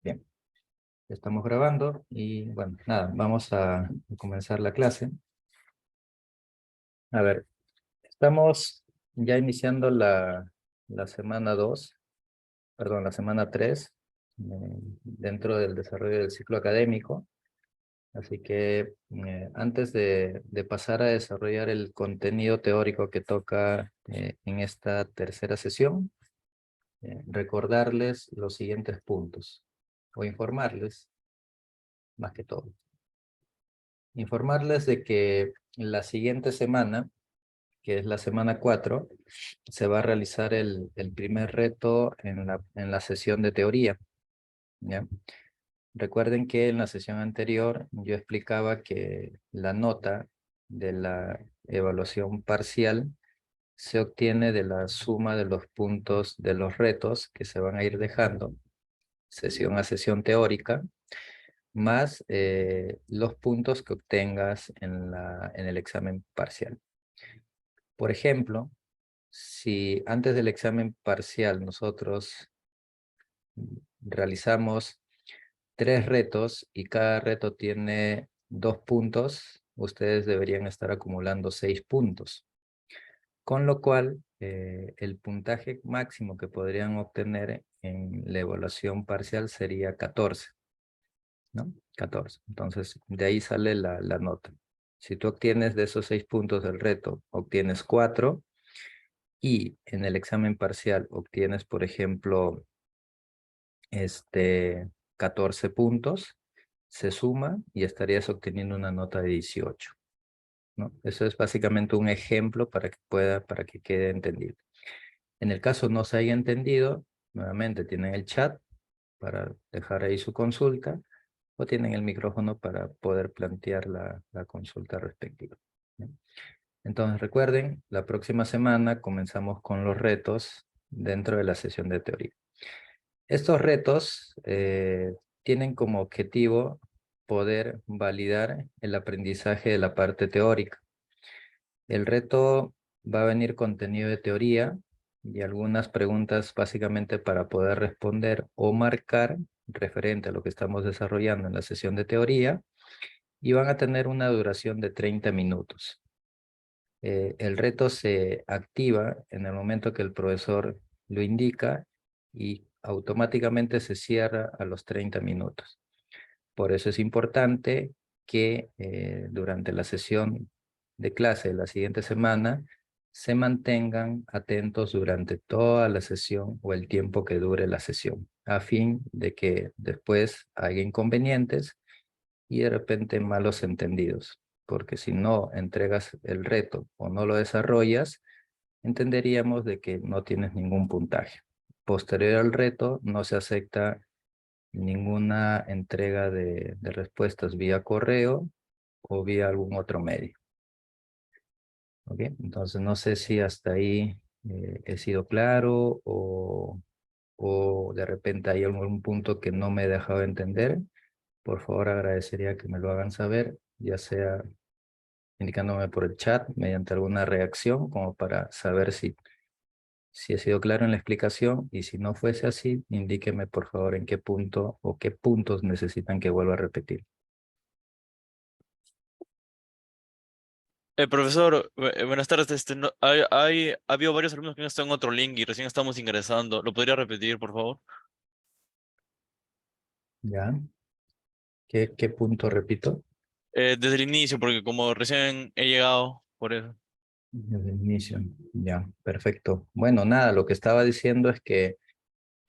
Bien, ya estamos grabando y bueno, nada, vamos a comenzar la clase. A ver, estamos ya iniciando la semana 2, perdón, la semana 3, dentro del desarrollo del ciclo académico. Así que antes de pasar a desarrollar el contenido teórico que toca en esta tercera sesión, recordarles los siguientes puntos o informarles más que todo. Informarles de que la siguiente semana, que es la semana 4, se va a realizar el primer reto en la sesión de teoría, ¿ya? Recuerden que en la sesión anterior yo explicaba que la nota de la evaluación parcial se obtiene de la suma de los puntos de los retos que se van a ir dejando sesión a sesión teórica, más los puntos que obtengas en el examen parcial. Por ejemplo, si antes del examen parcial nosotros realizamos 3 retos y cada reto tiene 2 puntos, ustedes deberían estar acumulando 6 puntos. Con lo cual, el puntaje máximo que podrían obtener en la evaluación parcial sería 14. ¿No? 14. Entonces, de ahí sale la nota. Si tú obtienes de esos 6 puntos del reto, obtienes 4, y en el examen parcial obtienes, por ejemplo, 14 puntos, se suma y estarías obteniendo una nota de 18. ¿No? Eso es básicamente un ejemplo para que quede entendido. En el caso no se haya entendido, nuevamente tienen el chat para dejar ahí su consulta, o tienen el micrófono para poder plantear la consulta respectiva. ¿Bien? Entonces recuerden, la próxima semana comenzamos con los retos dentro de la sesión de teoría. Estos retos tienen como objetivo poder validar el aprendizaje de la parte teórica. El reto va a venir contenido de teoría y algunas preguntas básicamente para poder responder o marcar referente a lo que estamos desarrollando en la sesión de teoría, y van a tener una duración de 30 minutos. El reto se activa en el momento que el profesor lo indica y automáticamente se cierra a los 30 minutos. Por eso es importante que durante la sesión de clase de la siguiente semana se mantengan atentos durante toda la sesión o el tiempo que dure la sesión, a fin de que después haya inconvenientes y de repente malos entendidos, porque si no entregas el reto o no lo desarrollas, entenderíamos de que no tienes ningún puntaje. Posterior al reto no se acepta ninguna entrega de respuestas vía correo o vía algún otro medio. ¿Ok? Entonces no sé si hasta ahí he sido claro o de repente hay algún punto que no me he dejado entender. Por favor, agradecería que me lo hagan saber, ya sea indicándome por el chat mediante alguna reacción, como para saber si he sido claro en la explicación, y si no fuese así, indíqueme por favor en qué punto o qué puntos necesitan que vuelva a repetir. Profesor, buenas tardes. Ha habido varios alumnos que no están en otro link y recién estamos ingresando. ¿Lo podría repetir, por favor? ¿Ya? ¿Qué punto repito? Desde el inicio, porque como recién he llegado, por eso. Desde el inicio. Ya, perfecto. Bueno, nada, lo que estaba diciendo es que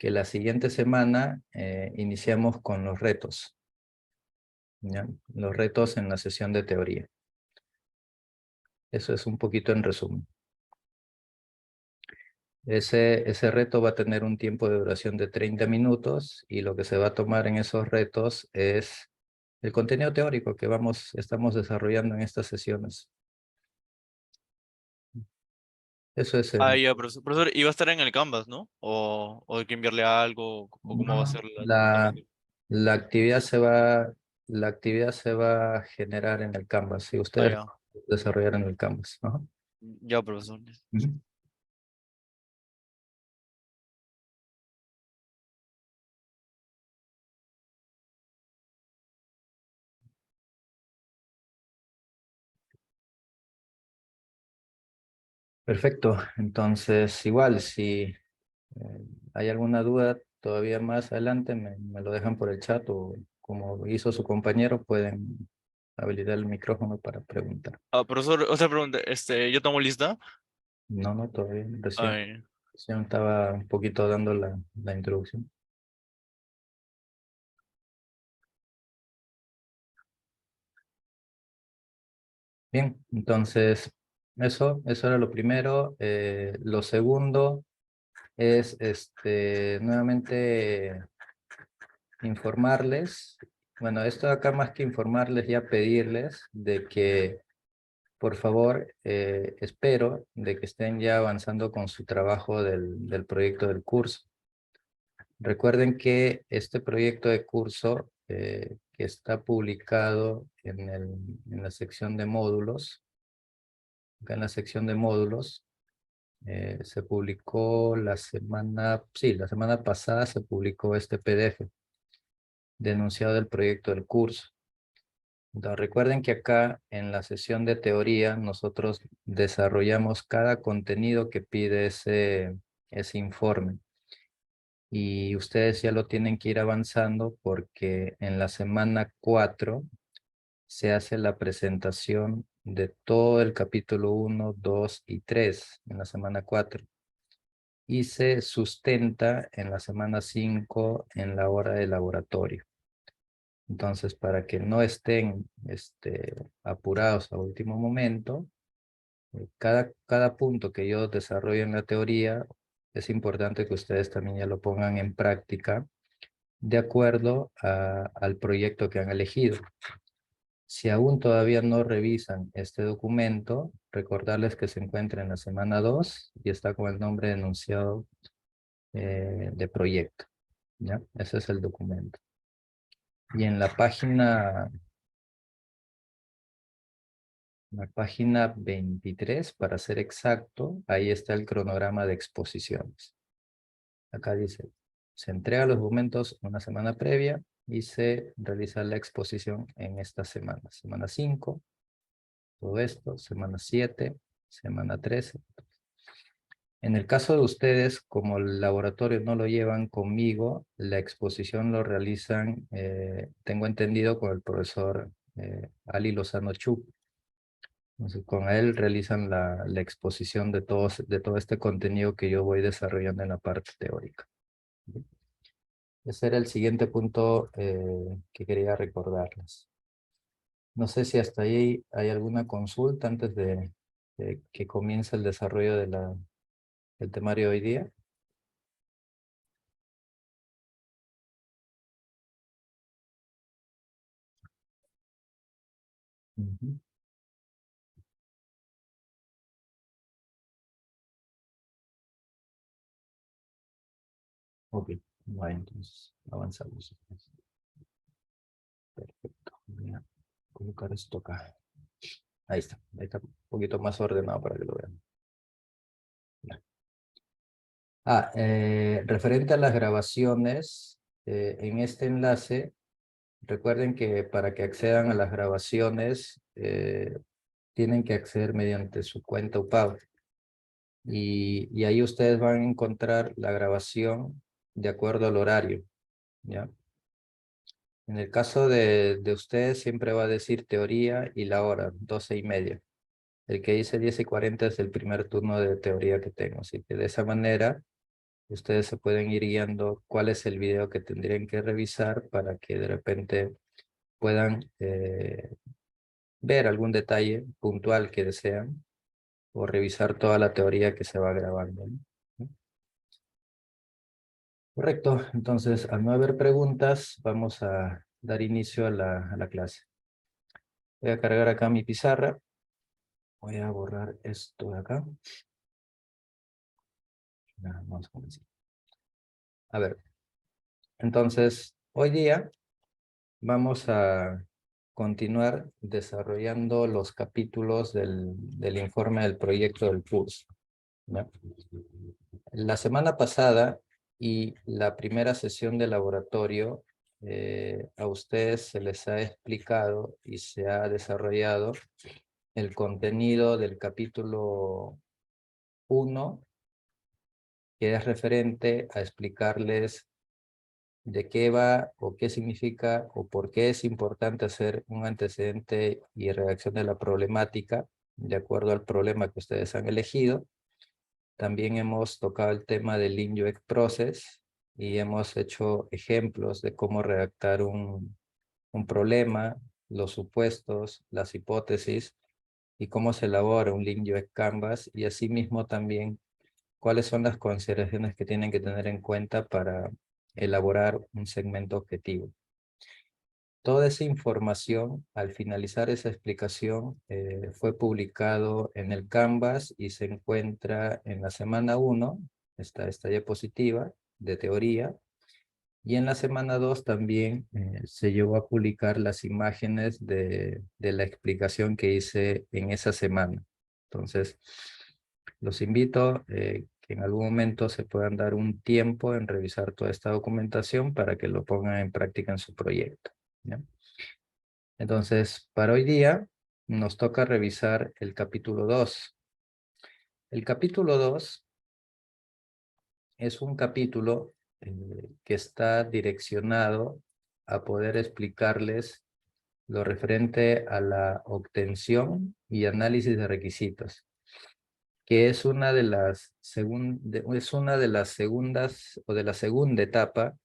la siguiente semana iniciamos con los retos. ¿Ya? Los retos en la sesión de teoría. Eso es un poquito en resumen. Ese reto va a tener un tiempo de duración de 30 minutos y lo que se va a tomar en esos retos es el contenido teórico que estamos desarrollando en estas sesiones. Eso es Ah, en... ya, profesor, ¿y va a estar en el Canvas, no? ¿O hay que enviarle algo? ¿O cómo va a No, ser el tratamiento? la actividad la actividad se va a generar en el Canvas. Si Ah, ustedes ya. desarrollar en el Canvas. Ajá. Ya, profesor. Ujú. Perfecto. Entonces, igual, si hay alguna duda todavía más adelante, me lo dejan por el chat o como hizo su compañero, pueden habilitar el micrófono para preguntar. Ah, profesor, otra pregunta. ¿Yo tomo lista? No, no, todavía, Ay. recién estaba un poquito dando la introducción. Bien, entonces, eso era lo primero. Lo segundo es, nuevamente informarles, bueno, esto acá más que informarles, ya pedirles de que, por favor, espero de que estén ya avanzando con su trabajo del proyecto del curso. Recuerden que este proyecto de curso que está publicado en la sección de módulos, acá en la sección de módulos, se publicó la semana pasada se publicó este PDF, denunciado del proyecto del curso. Entonces, recuerden que acá en la sesión de teoría nosotros desarrollamos cada contenido que pide ese informe. Y ustedes ya lo tienen que ir avanzando porque en la semana 4 se hace la presentación de todo el capítulo 1, 2 y 3 en la semana 4. Y se sustenta en la semana 5 en la hora de laboratorio. Entonces, para que no estén apurados a último momento, cada punto que yo desarrollo en la teoría, es importante que ustedes también ya lo pongan en práctica de acuerdo al proyecto que han elegido. Si aún todavía no revisan este documento, recordarles que se encuentra en la semana 2 y está con el nombre enunciado de proyecto. ¿Ya? Ese es el documento. Y en la página 23, para ser exacto, ahí está el cronograma de exposiciones. Acá dice, se entrega los documentos una semana previa y se realiza la exposición en esta semana. Semana 5, todo esto, semana 7, semana 13. En el caso de ustedes, como el laboratorio no lo llevan conmigo, la exposición lo realizan, tengo entendido, con el profesor Ali Lozano Chu. Entonces, con él realizan la exposición de todo este contenido que yo voy desarrollando en la parte teórica. Ese era el siguiente punto que quería recordarles. No sé si hasta ahí hay alguna consulta antes de que comience el desarrollo del temario de hoy día. Ujú. Ok, bueno, entonces avanzamos. Perfecto. Voy a colocar esto acá. Ahí está un poquito más ordenado para que lo vean. Ya. Referente a las grabaciones, en este enlace, recuerden que para que accedan a las grabaciones, tienen que acceder mediante su cuenta UPAV. Y ahí ustedes van a encontrar la grabación de acuerdo al horario, ¿ya? En el caso de ustedes siempre va a decir teoría y la hora, 12:30. El que dice 10:40 es el primer turno de teoría que tengo, así que de esa manera ustedes se pueden ir guiando cuál es el video que tendrían que revisar para que de repente puedan ver algún detalle puntual que desean o revisar toda la teoría que se va grabando, ¿no? Correcto, entonces al no haber preguntas vamos a dar inicio a la clase. Voy a cargar acá mi pizarra. Voy a borrar esto de acá. Ya, vamos a comenzar. A ver, entonces hoy día vamos a continuar desarrollando los capítulos del informe del proyecto del curso, ¿ya? La semana pasada y la primera sesión de laboratorio, a ustedes se les ha explicado y se ha desarrollado el contenido del capítulo Uno, que es referente a explicarles de qué va o qué significa o por qué es importante hacer un antecedente y redacción de la problemática de acuerdo al problema que ustedes han elegido. También hemos tocado el tema del Lean UX Process y hemos hecho ejemplos de cómo redactar un problema, los supuestos, las hipótesis y cómo se elabora un Lean UX Canvas, y asimismo también cuáles son las consideraciones que tienen que tener en cuenta para elaborar un segmento objetivo. Toda esa información, al finalizar esa explicación, fue publicado en el Canvas y se encuentra en la semana 1, esta diapositiva de teoría, y en la semana 2 también se llegó a publicar las imágenes de la explicación que hice en esa semana. Entonces, los invito que en algún momento se puedan dar un tiempo en revisar toda esta documentación para que lo pongan en práctica en su proyecto, ¿ya? Entonces, para hoy día nos toca revisar el capítulo 2. El capítulo 2 es un capítulo que está direccionado a poder explicarles lo referente a la obtención y análisis de requisitos, que es una de las segundas o de la segunda etapa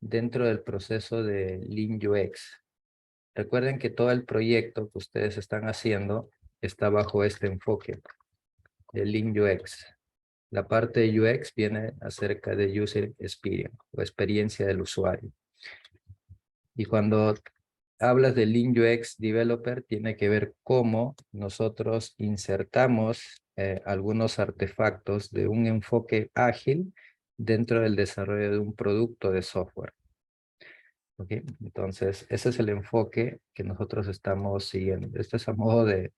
dentro del proceso de Lean UX. Recuerden que todo el proyecto que ustedes están haciendo está bajo este enfoque, el Lean UX. La parte de UX viene acerca de User Experience o experiencia del usuario. Y cuando hablas de Lean UX Developer, tiene que ver cómo nosotros insertamos algunos artefactos de un enfoque ágil dentro del desarrollo de un producto de software. ¿Okay? Entonces, ese es el enfoque que nosotros estamos siguiendo. Esto es a modo de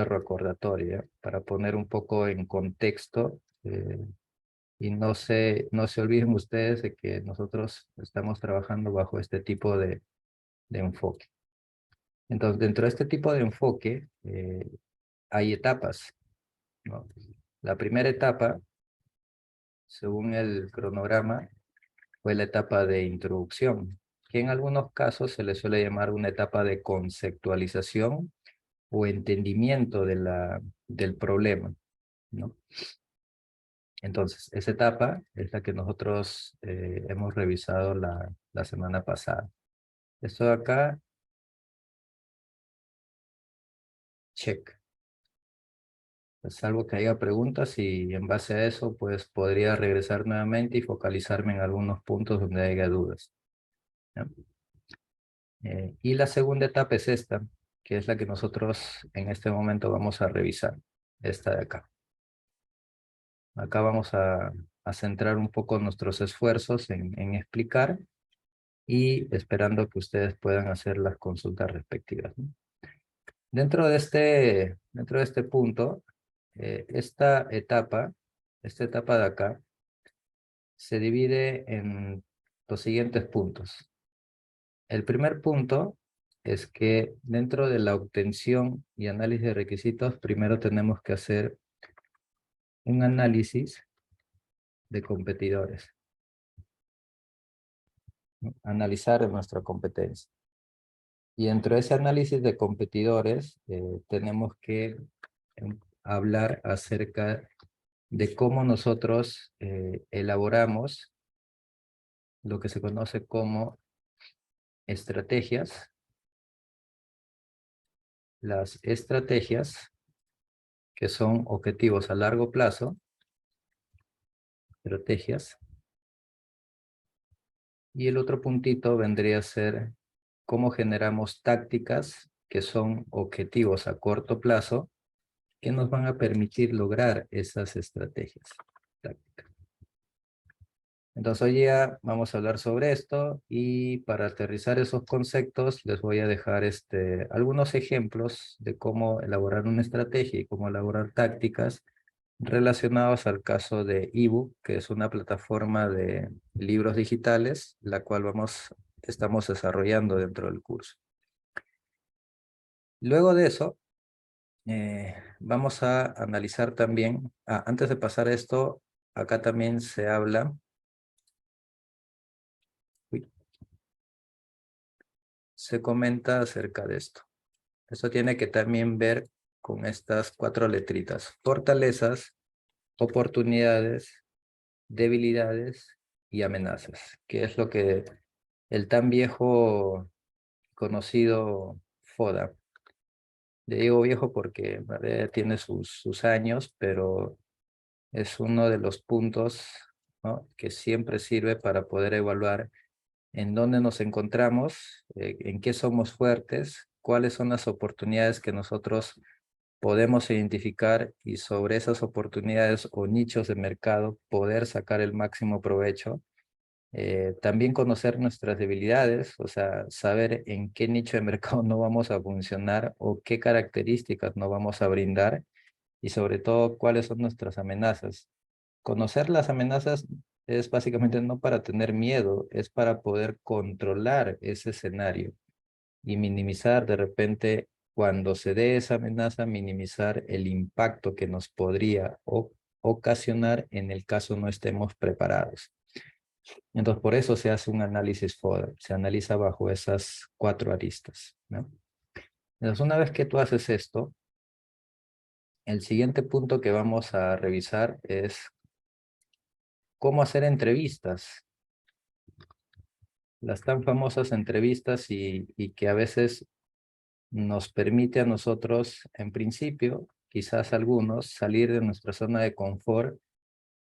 recordatorio, ¿ya? Para poner un poco en contexto y no se olviden ustedes de que nosotros estamos trabajando bajo este tipo de enfoque. Entonces, dentro de este tipo de enfoque hay etapas, ¿no? La primera etapa, según el cronograma, fue la etapa de introducción, que en algunos casos se le suele llamar una etapa de conceptualización o entendimiento del problema, ¿no? Entonces, esa etapa es la que nosotros hemos revisado la semana pasada. Esto de acá, check. Salvo que haya preguntas y en base a eso, pues podría regresar nuevamente y focalizarme en algunos puntos donde haya dudas, ¿ya? Y la segunda etapa es esta, que es la que nosotros en este momento vamos a revisar, esta de acá. Acá vamos a centrar un poco nuestros esfuerzos en explicar y esperando que ustedes puedan hacer las consultas respectivas, ¿no? Dentro de este punto, esta etapa de acá, se divide en los siguientes puntos. El primer punto es que dentro de la obtención y análisis de requisitos, primero tenemos que hacer un análisis de competidores, ¿no? Analizar nuestra competencia. Y dentro de ese análisis de competidores, tenemos que hablar acerca de cómo nosotros elaboramos lo que se conoce como estrategias. Las estrategias, que son objetivos a largo plazo, estrategias. Y el otro puntito vendría a ser cómo generamos tácticas, que son objetivos a corto plazo, que nos van a permitir lograr esas estrategias tácticas. Entonces hoy día vamos a hablar sobre esto y para aterrizar esos conceptos les voy a dejar algunos ejemplos de cómo elaborar una estrategia y cómo elaborar tácticas relacionados al caso de eBook, que es una plataforma de libros digitales, la cual estamos desarrollando dentro del curso. Luego de eso, Vamos a analizar también, antes de pasar esto, acá también se habla, uy, se comenta acerca de esto. Esto tiene que también ver con estas 4 letritas: fortalezas, oportunidades, debilidades y amenazas, que es lo que el tan viejo conocido FODA. Le digo viejo porque en realidad tiene sus años, pero es uno de los puntos, ¿no?, que siempre sirve para poder evaluar en dónde nos encontramos, en qué somos fuertes, cuáles son las oportunidades que nosotros podemos identificar, y sobre esas oportunidades o nichos de mercado poder sacar el máximo provecho. También conocer nuestras debilidades, o sea, saber en qué nicho de mercado no vamos a funcionar o qué características no vamos a brindar, y sobre todo cuáles son nuestras amenazas. Conocer las amenazas es básicamente no para tener miedo, es para poder controlar ese escenario y minimizar de repente, cuando se dé esa amenaza, minimizar el impacto que nos podría ocasionar en el caso no estemos preparados. Entonces, por eso se hace un análisis FODA, se analiza bajo esas 4 aristas, ¿no? Entonces, una vez que tú haces esto, el siguiente punto que vamos a revisar es cómo hacer entrevistas. Las tan famosas entrevistas y que a veces nos permite a nosotros, en principio, quizás algunos, salir de nuestra zona de confort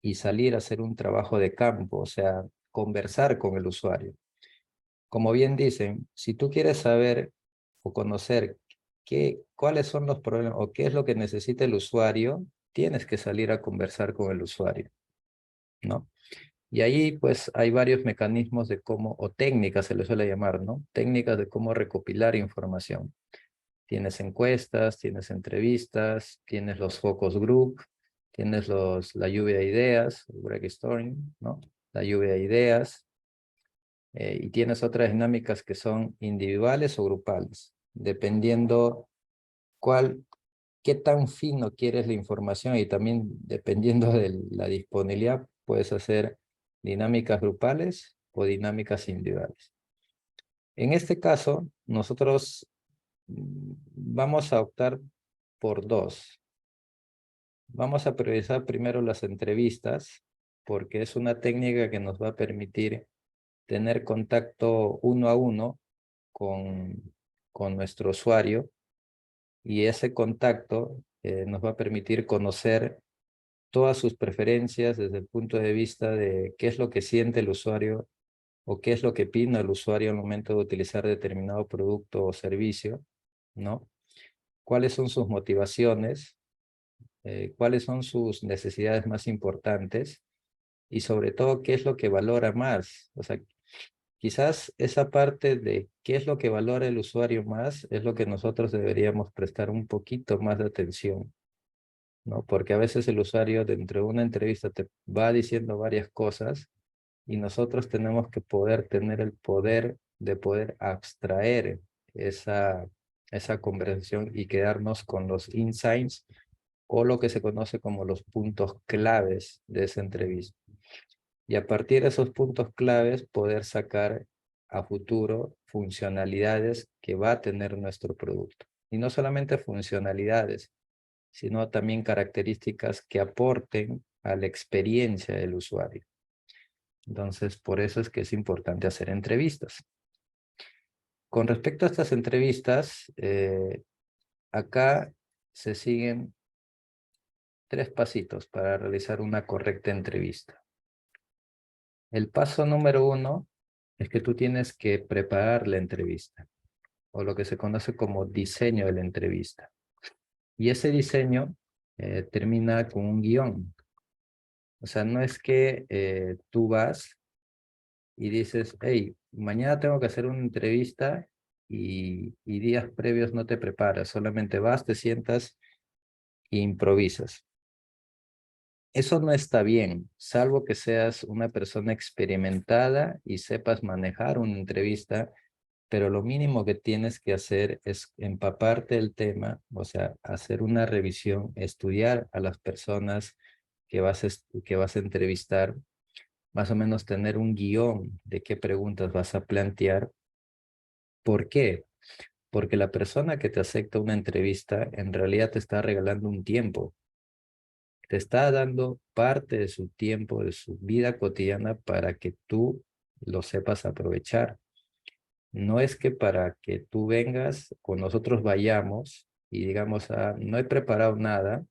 y salir a hacer un trabajo de campo, o sea, conversar con el usuario. Como bien dicen, si tú quieres saber o conocer cuáles son los problemas o qué es lo que necesita el usuario, tienes que salir a conversar con el usuario, ¿no? Y ahí pues hay varios mecanismos de cómo, o técnicas se les suele llamar, ¿no? Técnicas de cómo recopilar información. Tienes encuestas, tienes entrevistas, tienes los focus group, tienes la lluvia de ideas, el brainstorming, ¿no? La lluvia de ideas. Y tienes otras dinámicas que son individuales o grupales, dependiendo qué tan fino quieres la información, y también dependiendo de la disponibilidad, puedes hacer dinámicas grupales o dinámicas individuales. En este caso, nosotros vamos a optar por 2. Vamos a priorizar primero las entrevistas, porque es una técnica que nos va a permitir tener contacto 1 a 1 con nuestro usuario, y ese contacto nos va a permitir conocer todas sus preferencias desde el punto de vista de qué es lo que siente el usuario o qué es lo que opina el usuario al momento de utilizar determinado producto o servicio, ¿no? Cuáles son sus motivaciones, cuáles son sus necesidades más importantes, y sobre todo qué es lo que valora más. O sea, quizás esa parte de qué es lo que valora el usuario más es lo que nosotros deberíamos prestar un poquito más de atención, ¿no? Porque a veces el usuario dentro de una entrevista te va diciendo varias cosas, y nosotros tenemos que poder tener el poder de poder abstraer esa conversación y quedarnos con los insights, o lo que se conoce como los puntos claves de esa entrevista. Y a partir de esos puntos claves poder sacar a futuro funcionalidades que va a tener nuestro producto. Y no solamente funcionalidades, sino también características que aporten a la experiencia del usuario. Entonces, por eso es que es importante hacer entrevistas. Con respecto a estas entrevistas, acá se siguen 3 pasitos para realizar una correcta entrevista. El paso número 1 es que tú tienes que preparar la entrevista, o lo que se conoce como diseño de la entrevista. Y ese diseño termina con un guión. O sea, no es que tú vas y dices, hey, mañana tengo que hacer una entrevista, y días previos no te preparas, solamente vas, te sientas e improvisas. Eso no está bien, salvo que seas una persona experimentada y sepas manejar una entrevista pero lo mínimo que tienes que hacer es empaparte del tema, o sea, hacer una revisión, estudiar a las personas que vas a entrevistar, más o menos tener un guión de qué preguntas vas a plantear. ¿Por qué? Porque la persona que te acepta una entrevista en realidad te está regalando un tiempo, te está dando parte de su tiempo, de su vida cotidiana para que tú lo sepas aprovechar. No es que para que tú vengas o nosotros vayamos y digamos, no he preparado nada,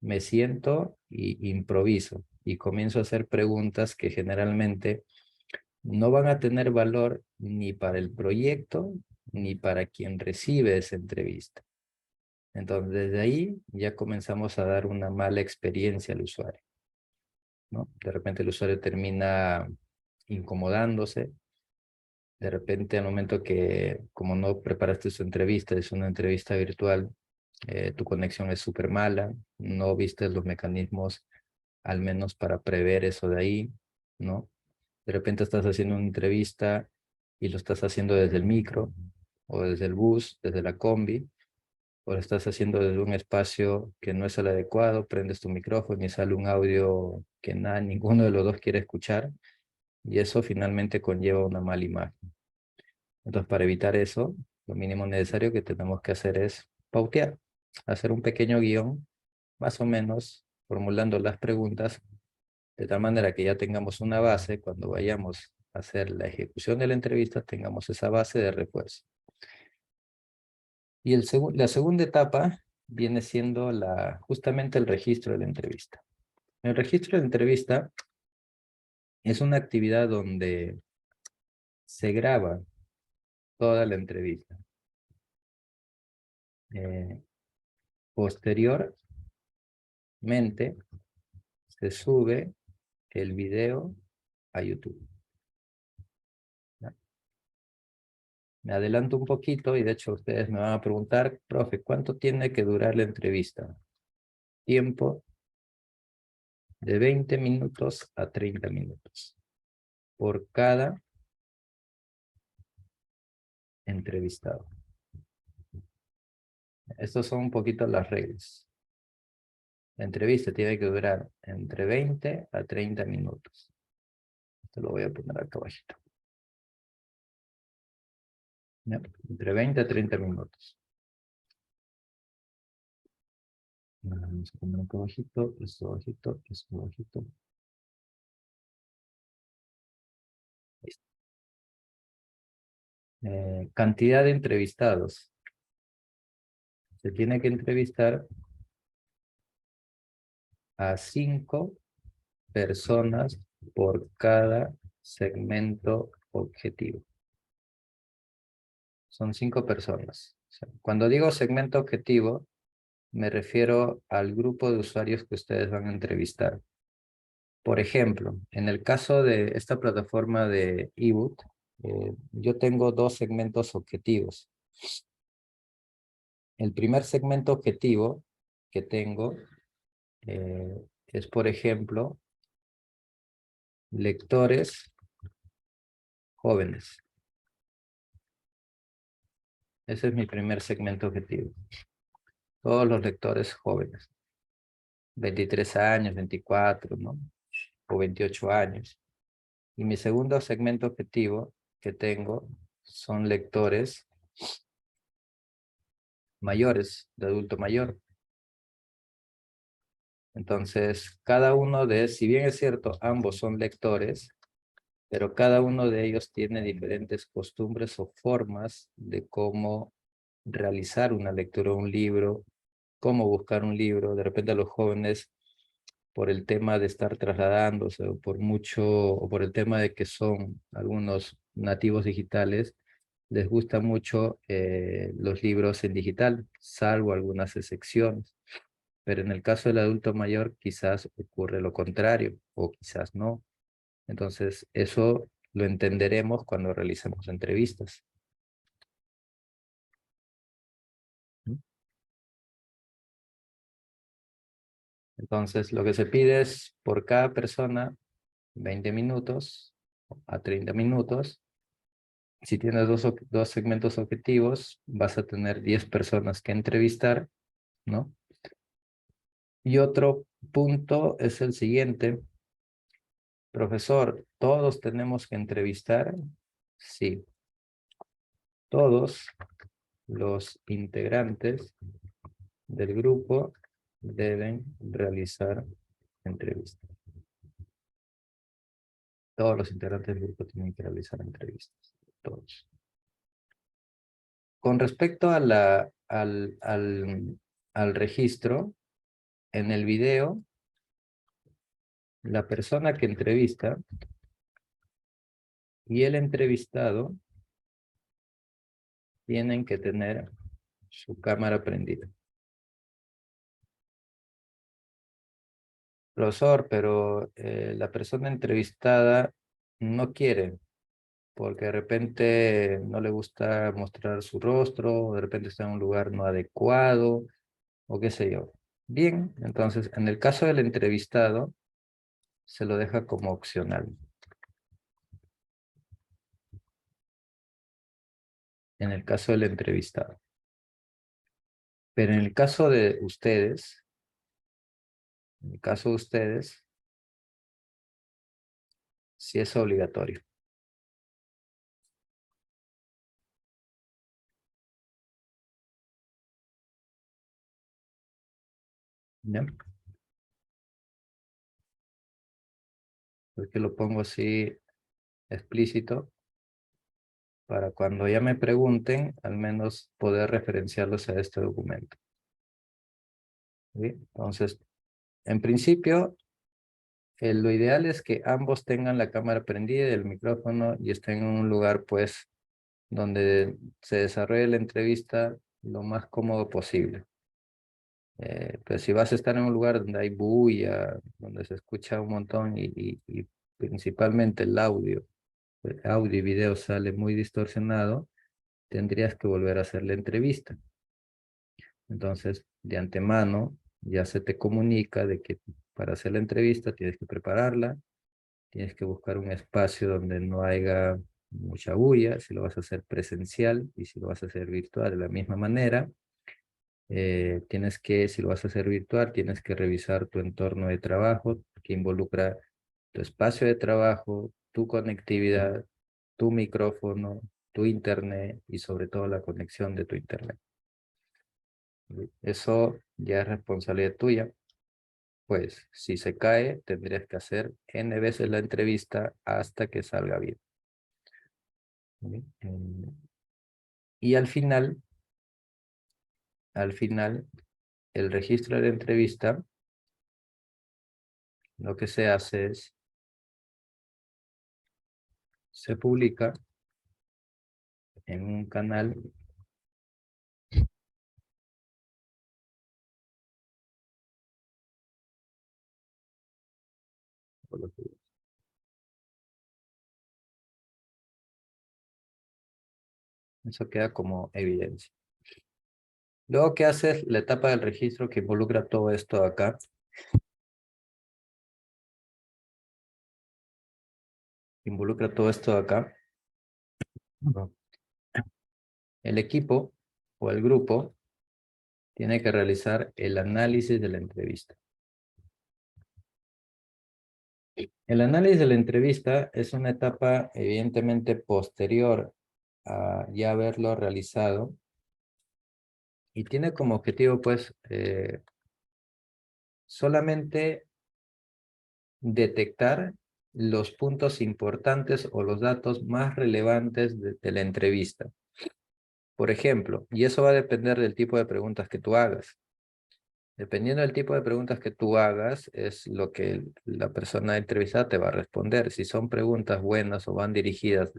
me siento y improviso y comienzo a hacer preguntas que generalmente no van a tener valor ni para el proyecto ni para quien recibe esa entrevista. Entonces, desde ahí ya comenzamos a dar una mala experiencia al usuario, ¿no? De repente el usuario termina incomodándose. De repente, al momento que, como no preparaste su entrevista, es una entrevista virtual, tu conexión es súper mala, no viste los mecanismos, al menos para prever eso de ahí, ¿no? De repente estás haciendo una entrevista y lo estás haciendo desde el micro, o desde el bus, desde la combi, o lo estás haciendo desde un espacio que no es el adecuado, prendes tu micrófono y sale un audio que nada, ninguno de los dos quiere escuchar, y eso finalmente conlleva una mala imagen. Entonces, para evitar eso, lo mínimo necesario que tenemos que hacer es pautear, hacer un pequeño guión, más o menos, formulando las preguntas, de tal manera que ya tengamos una base, cuando vayamos a hacer la ejecución de la entrevista, tengamos esa base de refuerzo. Y la segunda etapa viene siendo justamente el registro de la entrevista. El registro de la entrevista es una actividad donde se graba toda la entrevista. Posteriormente, se sube el video a YouTube. ¿Ya? Me adelanto un poquito y de hecho ustedes me van a preguntar, profe, ¿cuánto tiene que durar la entrevista? Tiempo de 20 minutos a 30 minutos por cada entrevistado. Estas son un poquito las reglas. La entrevista tiene que durar entre 20 a 30 minutos. Esto lo voy a poner acá abajito. ¿Ya? Entre 20 a 30 minutos. Vamos a poner acá abajito, esto abajito, esto abajito. Listo. Cantidad de entrevistados. Se tiene que entrevistar a 5 personas por cada segmento objetivo. Son 5 personas. O sea, cuando digo segmento objetivo, me refiero al grupo de usuarios que ustedes van a entrevistar. Por ejemplo, en el caso de esta plataforma de eBook, yo tengo 2 segmentos objetivos. El primer segmento objetivo que tengo es, por ejemplo, lectores jóvenes. Ese es mi primer segmento objetivo. Todos los lectores jóvenes. 23 años, 24, ¿no? O 28 años. Y mi segundo segmento objetivo que tengo son lectores mayores, de adulto mayor. Entonces, cada uno si bien es cierto, ambos son lectores, pero cada uno de ellos tiene diferentes costumbres o formas de cómo realizar una lectura de un libro, cómo buscar un libro. De repente a los jóvenes, por el tema de estar trasladándose, o por el tema de que son algunos nativos digitales, les gusta mucho los libros en digital, salvo algunas excepciones. Pero en el caso del adulto mayor quizás ocurre lo contrario, o quizás no. Entonces, eso lo entenderemos cuando realicemos entrevistas. Entonces, lo que se pide es por cada persona 20 minutos a 30 minutos Si tienes dos segmentos objetivos, vas a tener 10 personas que entrevistar, ¿no? Y otro punto es el siguiente. Profesor, ¿todos tenemos que entrevistar? Sí. Todos los integrantes del grupo deben realizar entrevistas. Todos los integrantes del grupo tienen que realizar entrevistas. Todos. Con respecto a al registro, en el video, la persona que entrevista y el entrevistado tienen que tener su cámara prendida. Profesor, pero la persona entrevistada no quiere, porque de repente no le gusta mostrar su rostro, o de repente está en un lugar no adecuado, o qué sé yo. Bien, entonces, en el caso del entrevistado, se lo deja como opcional. En el caso del entrevistado. Pero en el caso de ustedes, sí es obligatorio. ¿Ya? Porque lo pongo así explícito para cuando ya me pregunten, al menos poder referenciarlos a este documento. ¿Sí? Entonces, en principio, lo ideal es que ambos tengan la cámara prendida y el micrófono y estén en un lugar, pues, donde se desarrolle la entrevista lo más cómodo posible. Pues si vas a estar en un lugar donde hay bulla, donde se escucha un montón y principalmente el audio y video sale muy distorsionado, tendrías que volver a hacer la entrevista. Entonces, de antemano, ya se te comunica de que para hacer la entrevista tienes que prepararla, tienes que buscar un espacio donde no haya mucha bulla, si lo vas a hacer presencial y si lo vas a hacer virtual de la misma manera. Tienes que, si lo vas a hacer virtual, tienes que revisar tu entorno de trabajo que involucra tu espacio de trabajo, tu conectividad, tu micrófono, tu internet y sobre todo la conexión de tu internet. Eso ya es responsabilidad tuya. Pues si se cae, tendrías que hacer N veces la entrevista hasta que salga bien. ¿Sí? Y al final, el registro de la entrevista, lo que se hace es, se publica en un canal. Eso queda como evidencia. Luego, ¿qué haces? La etapa del registro que involucra todo esto acá. Involucra todo esto acá. No. El equipo o el grupo tiene que realizar el análisis de la entrevista. El análisis de la entrevista es una etapa evidentemente posterior a ya haberlo realizado y tiene como objetivo pues solamente detectar los puntos importantes o los datos más relevantes de la entrevista. Por ejemplo, y eso va a depender del tipo de preguntas que tú hagas. Dependiendo del tipo de preguntas que tú hagas, es lo que la persona entrevistada te va a responder. Si son preguntas buenas o van dirigidas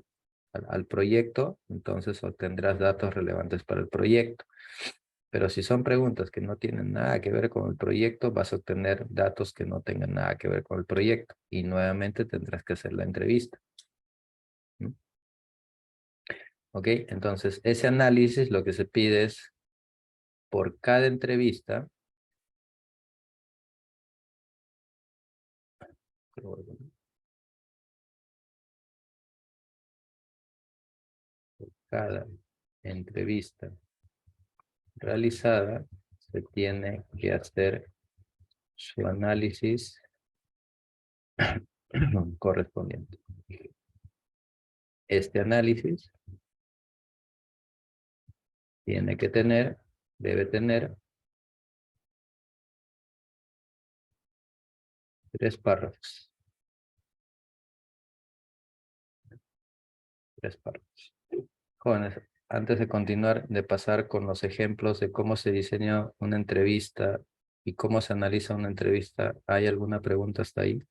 al proyecto, entonces obtendrás datos relevantes para el proyecto. Pero si son preguntas que no tienen nada que ver con el proyecto, vas a obtener datos que no tengan nada que ver con el proyecto. Y nuevamente tendrás que hacer la entrevista. ¿Mm? ¿Ok? Entonces, ese análisis lo que se pide es, por cada entrevista, cada entrevista realizada se tiene que hacer su análisis correspondiente. Este análisis debe tener 3 párrafos. 3 párrafos. Jóvenes, antes de continuar, de pasar con los ejemplos de cómo se diseña una entrevista y cómo se analiza una entrevista, ¿hay alguna pregunta hasta ahí?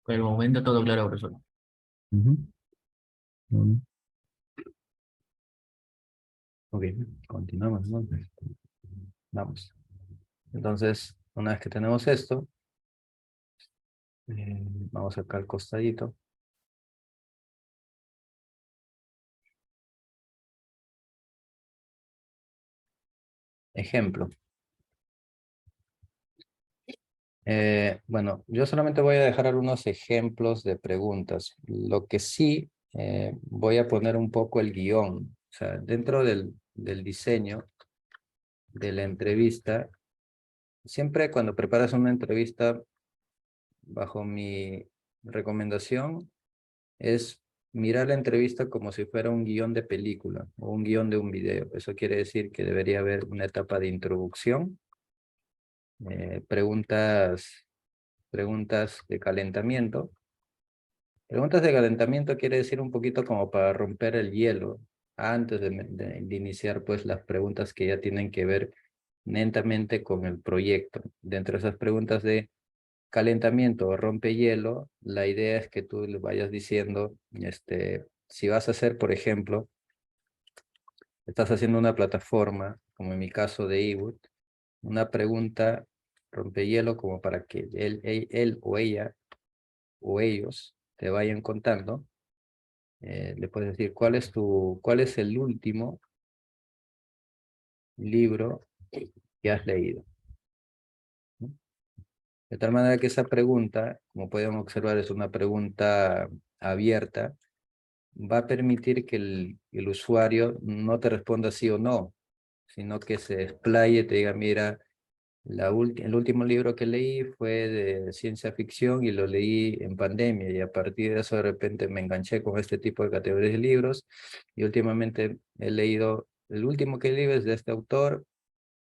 Por el momento todo claro, profesor. Ok, continuamos, ¿no? Vamos. Entonces, una vez que tenemos esto, vamos acá al costadito. Ejemplo. Bueno, yo solamente voy a dejar algunos ejemplos de preguntas. Lo que sí, voy a poner un poco el guión. O sea, dentro del diseño de la entrevista, siempre cuando preparas una entrevista, bajo mi recomendación, es mirar la entrevista como si fuera un guión de película o un guión de un video. Eso quiere decir que debería haber una etapa de introducción, preguntas de calentamiento. Preguntas de calentamiento quiere decir un poquito como para romper el hielo antes de iniciar pues las preguntas que ya tienen que ver netamente con el proyecto. Dentro de esas preguntas de calentamiento o rompehielo, la idea es que tú le vayas diciendo, si vas a hacer, por ejemplo, estás haciendo una plataforma, como en mi caso de eWood, una pregunta rompehielo como para que él o ella o ellos te vayan contando. Le puedes decir, ¿cuál es el último libro que has leído? ¿No? De tal manera que esa pregunta, como pueden observar, es una pregunta abierta, va a permitir que el usuario no te responda sí o no, sino que se explaye, te diga, mira, el último libro que leí fue de ciencia ficción y lo leí en pandemia y a partir de eso de repente me enganché con este tipo de categorías de libros y últimamente he leído, el último que leí es de este autor,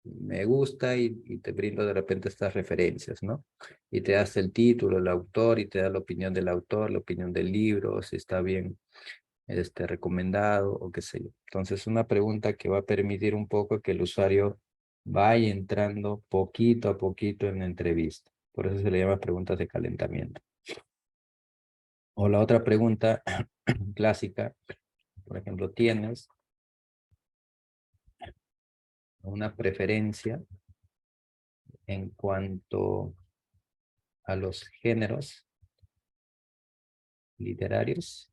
me gusta y te brindo de repente estas referencias, ¿no? Y te das el título, el autor y te da la opinión del autor, la opinión del libro, si está bien recomendado o qué sé yo. Entonces, una pregunta que va a permitir un poco que el usuario vaya entrando poquito a poquito en la entrevista. Por eso se le llama preguntas de calentamiento. O la otra pregunta clásica, por ejemplo, ¿tienes una preferencia en cuanto a los géneros literarios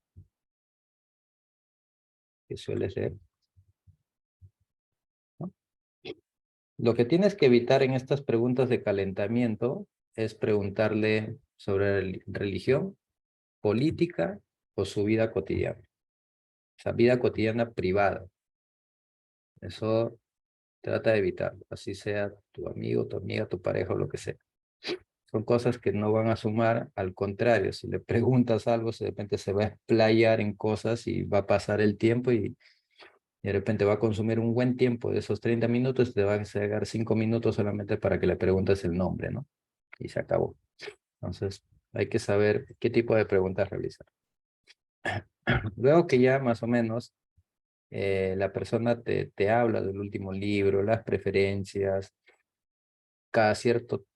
que sueles leer? ¿No? Lo que tienes que evitar en estas preguntas de calentamiento es preguntarle sobre religión, política o su vida cotidiana. O sea, vida cotidiana privada. Eso trata de evitar, así sea tu amigo, tu amiga, tu pareja o lo que sea. Son cosas que no van a sumar, al contrario, si le preguntas algo, de repente se va a explayar en cosas y va a pasar el tiempo y de repente va a consumir un buen tiempo de esos 30 minutos, te va a llegar 5 minutos solamente para que le preguntes el nombre, ¿no? Y se acabó. Entonces, hay que saber qué tipo de preguntas realizar. Luego que ya más o menos la persona te habla del último libro, las preferencias, cada cierto,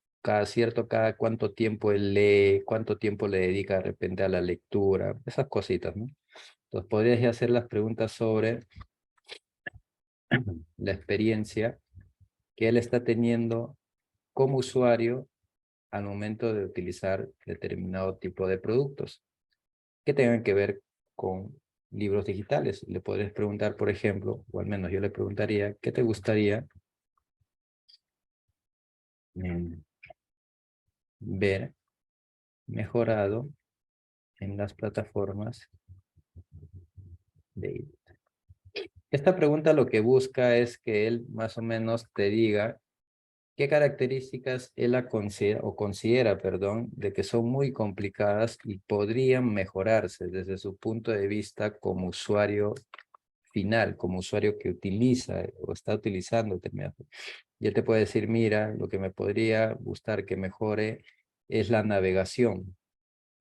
cada cuánto tiempo él lee, cuánto tiempo le dedica de repente a la lectura, esas cositas, ¿no? Entonces podrías ya hacer las preguntas sobre la experiencia que él está teniendo como usuario al momento de utilizar determinado tipo de productos que tengan que ver con libros digitales. Le podrías preguntar, por ejemplo, o al menos yo le preguntaría, ¿qué te gustaría ver mejorado en las plataformas de ebook? Esta pregunta lo que busca es que él más o menos te diga qué características él considera, perdón, de que son muy complicadas y podrían mejorarse desde su punto de vista como usuario final, como usuario que utiliza o está utilizando determinado. Y él te puede decir, mira, lo que me podría gustar que mejore es la navegación,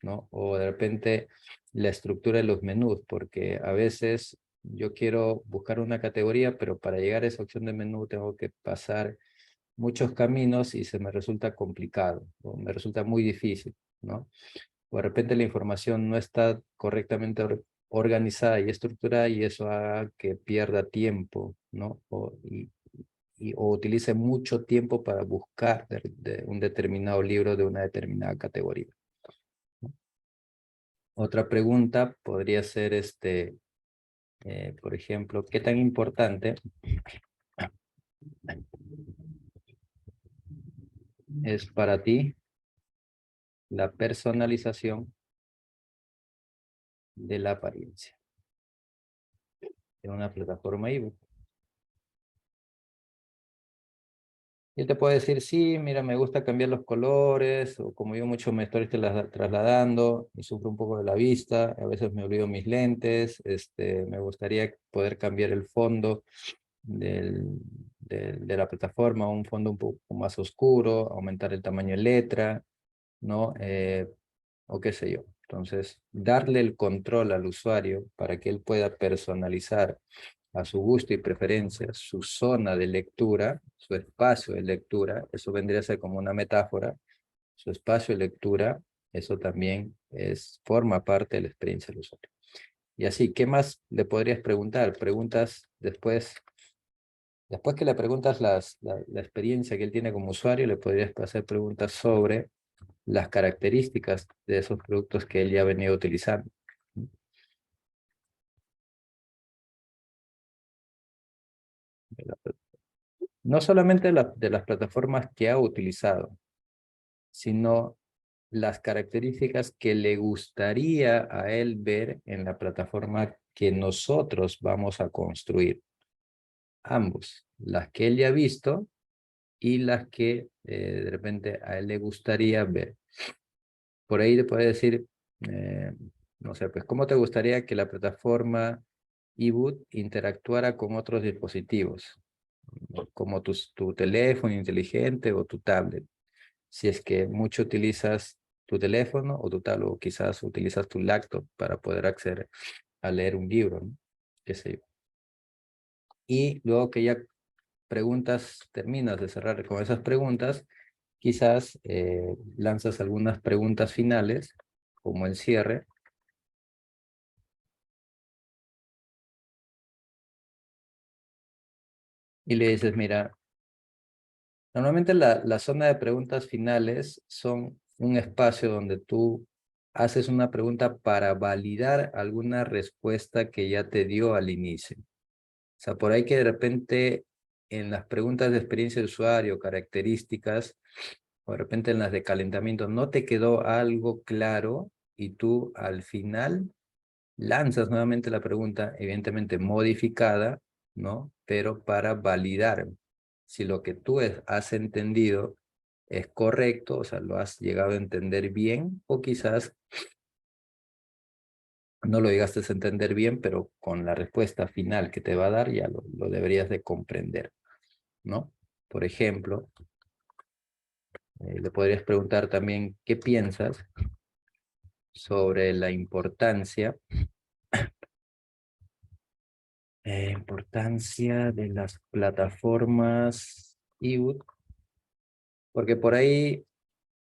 ¿no? O de repente la estructura de los menús, porque a veces yo quiero buscar una categoría, pero para llegar a esa opción de menú tengo que pasar muchos caminos y se me resulta complicado, o me resulta muy difícil, ¿no? O de repente la información no está correctamente organizada y estructurada y eso haga que pierda tiempo, ¿no? O utilice mucho tiempo para buscar de un determinado libro de una determinada categoría. Otra pregunta podría ser, por ejemplo, ¿qué tan importante es para ti la personalización de la apariencia en una plataforma ebook? Y él te puede decir, sí, mira, me gusta cambiar los colores, o como yo mucho me estoy trasladando y sufro un poco de la vista, a veces me olvido mis lentes, me gustaría poder cambiar el fondo de la plataforma a un fondo un poco más oscuro, aumentar el tamaño de letra, ¿no? O qué sé yo. Entonces, darle el control al usuario para que él pueda personalizar a su gusto y preferencia su zona de lectura, su espacio de lectura, eso vendría a ser como una metáfora, su espacio de lectura, eso también forma parte de la experiencia del usuario. Y así, ¿qué más le podrías preguntar? Preguntas después que le preguntas la experiencia que él tiene como usuario, le podrías hacer preguntas sobre las características de esos productos que él ya ha venido utilizando. No solamente de las plataformas que ha utilizado, sino las características que le gustaría a él ver en la plataforma que nosotros vamos a construir. Ambos, las que él ya ha visto y las que de repente a él le gustaría ver. Por ahí le puede decir, no sé, pues, ¿cómo te gustaría que la plataforma ebook interactuara con otros dispositivos? Como tu teléfono inteligente o tu tablet. Si es que mucho utilizas tu teléfono o tu tablet, o quizás utilizas tu laptop para poder acceder a leer un libro, ¿no? Qué sé yo. Y luego que ya terminas de cerrar con esas preguntas, quizás lanzas algunas preguntas finales, como el cierre. Y le dices, mira, normalmente la zona de preguntas finales son un espacio donde tú haces una pregunta para validar alguna respuesta que ya te dio al inicio. O sea, por ahí que de repente en las preguntas de experiencia de usuario, características, o de repente en las de calentamiento, no te quedó algo claro y tú al final lanzas nuevamente la pregunta, evidentemente modificada, ¿no? Pero para validar si lo que tú has entendido es correcto, o sea, lo has llegado a entender bien, o quizás no lo llegaste a entender bien, pero con la respuesta final que te va a dar ya lo deberías de comprender, ¿no? Por ejemplo, le podrías preguntar también qué piensas sobre la importancia de las plataformas ebook, porque por ahí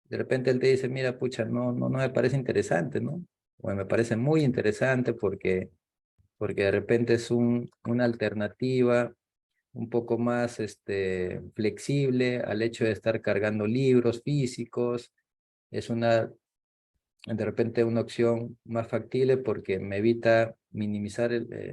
de repente él te dice, mira, pucha, no me parece interesante, ¿no? O me parece muy interesante porque de repente es una alternativa un poco más flexible al hecho de estar cargando libros físicos, es una de repente una opción más factible porque me evita minimizar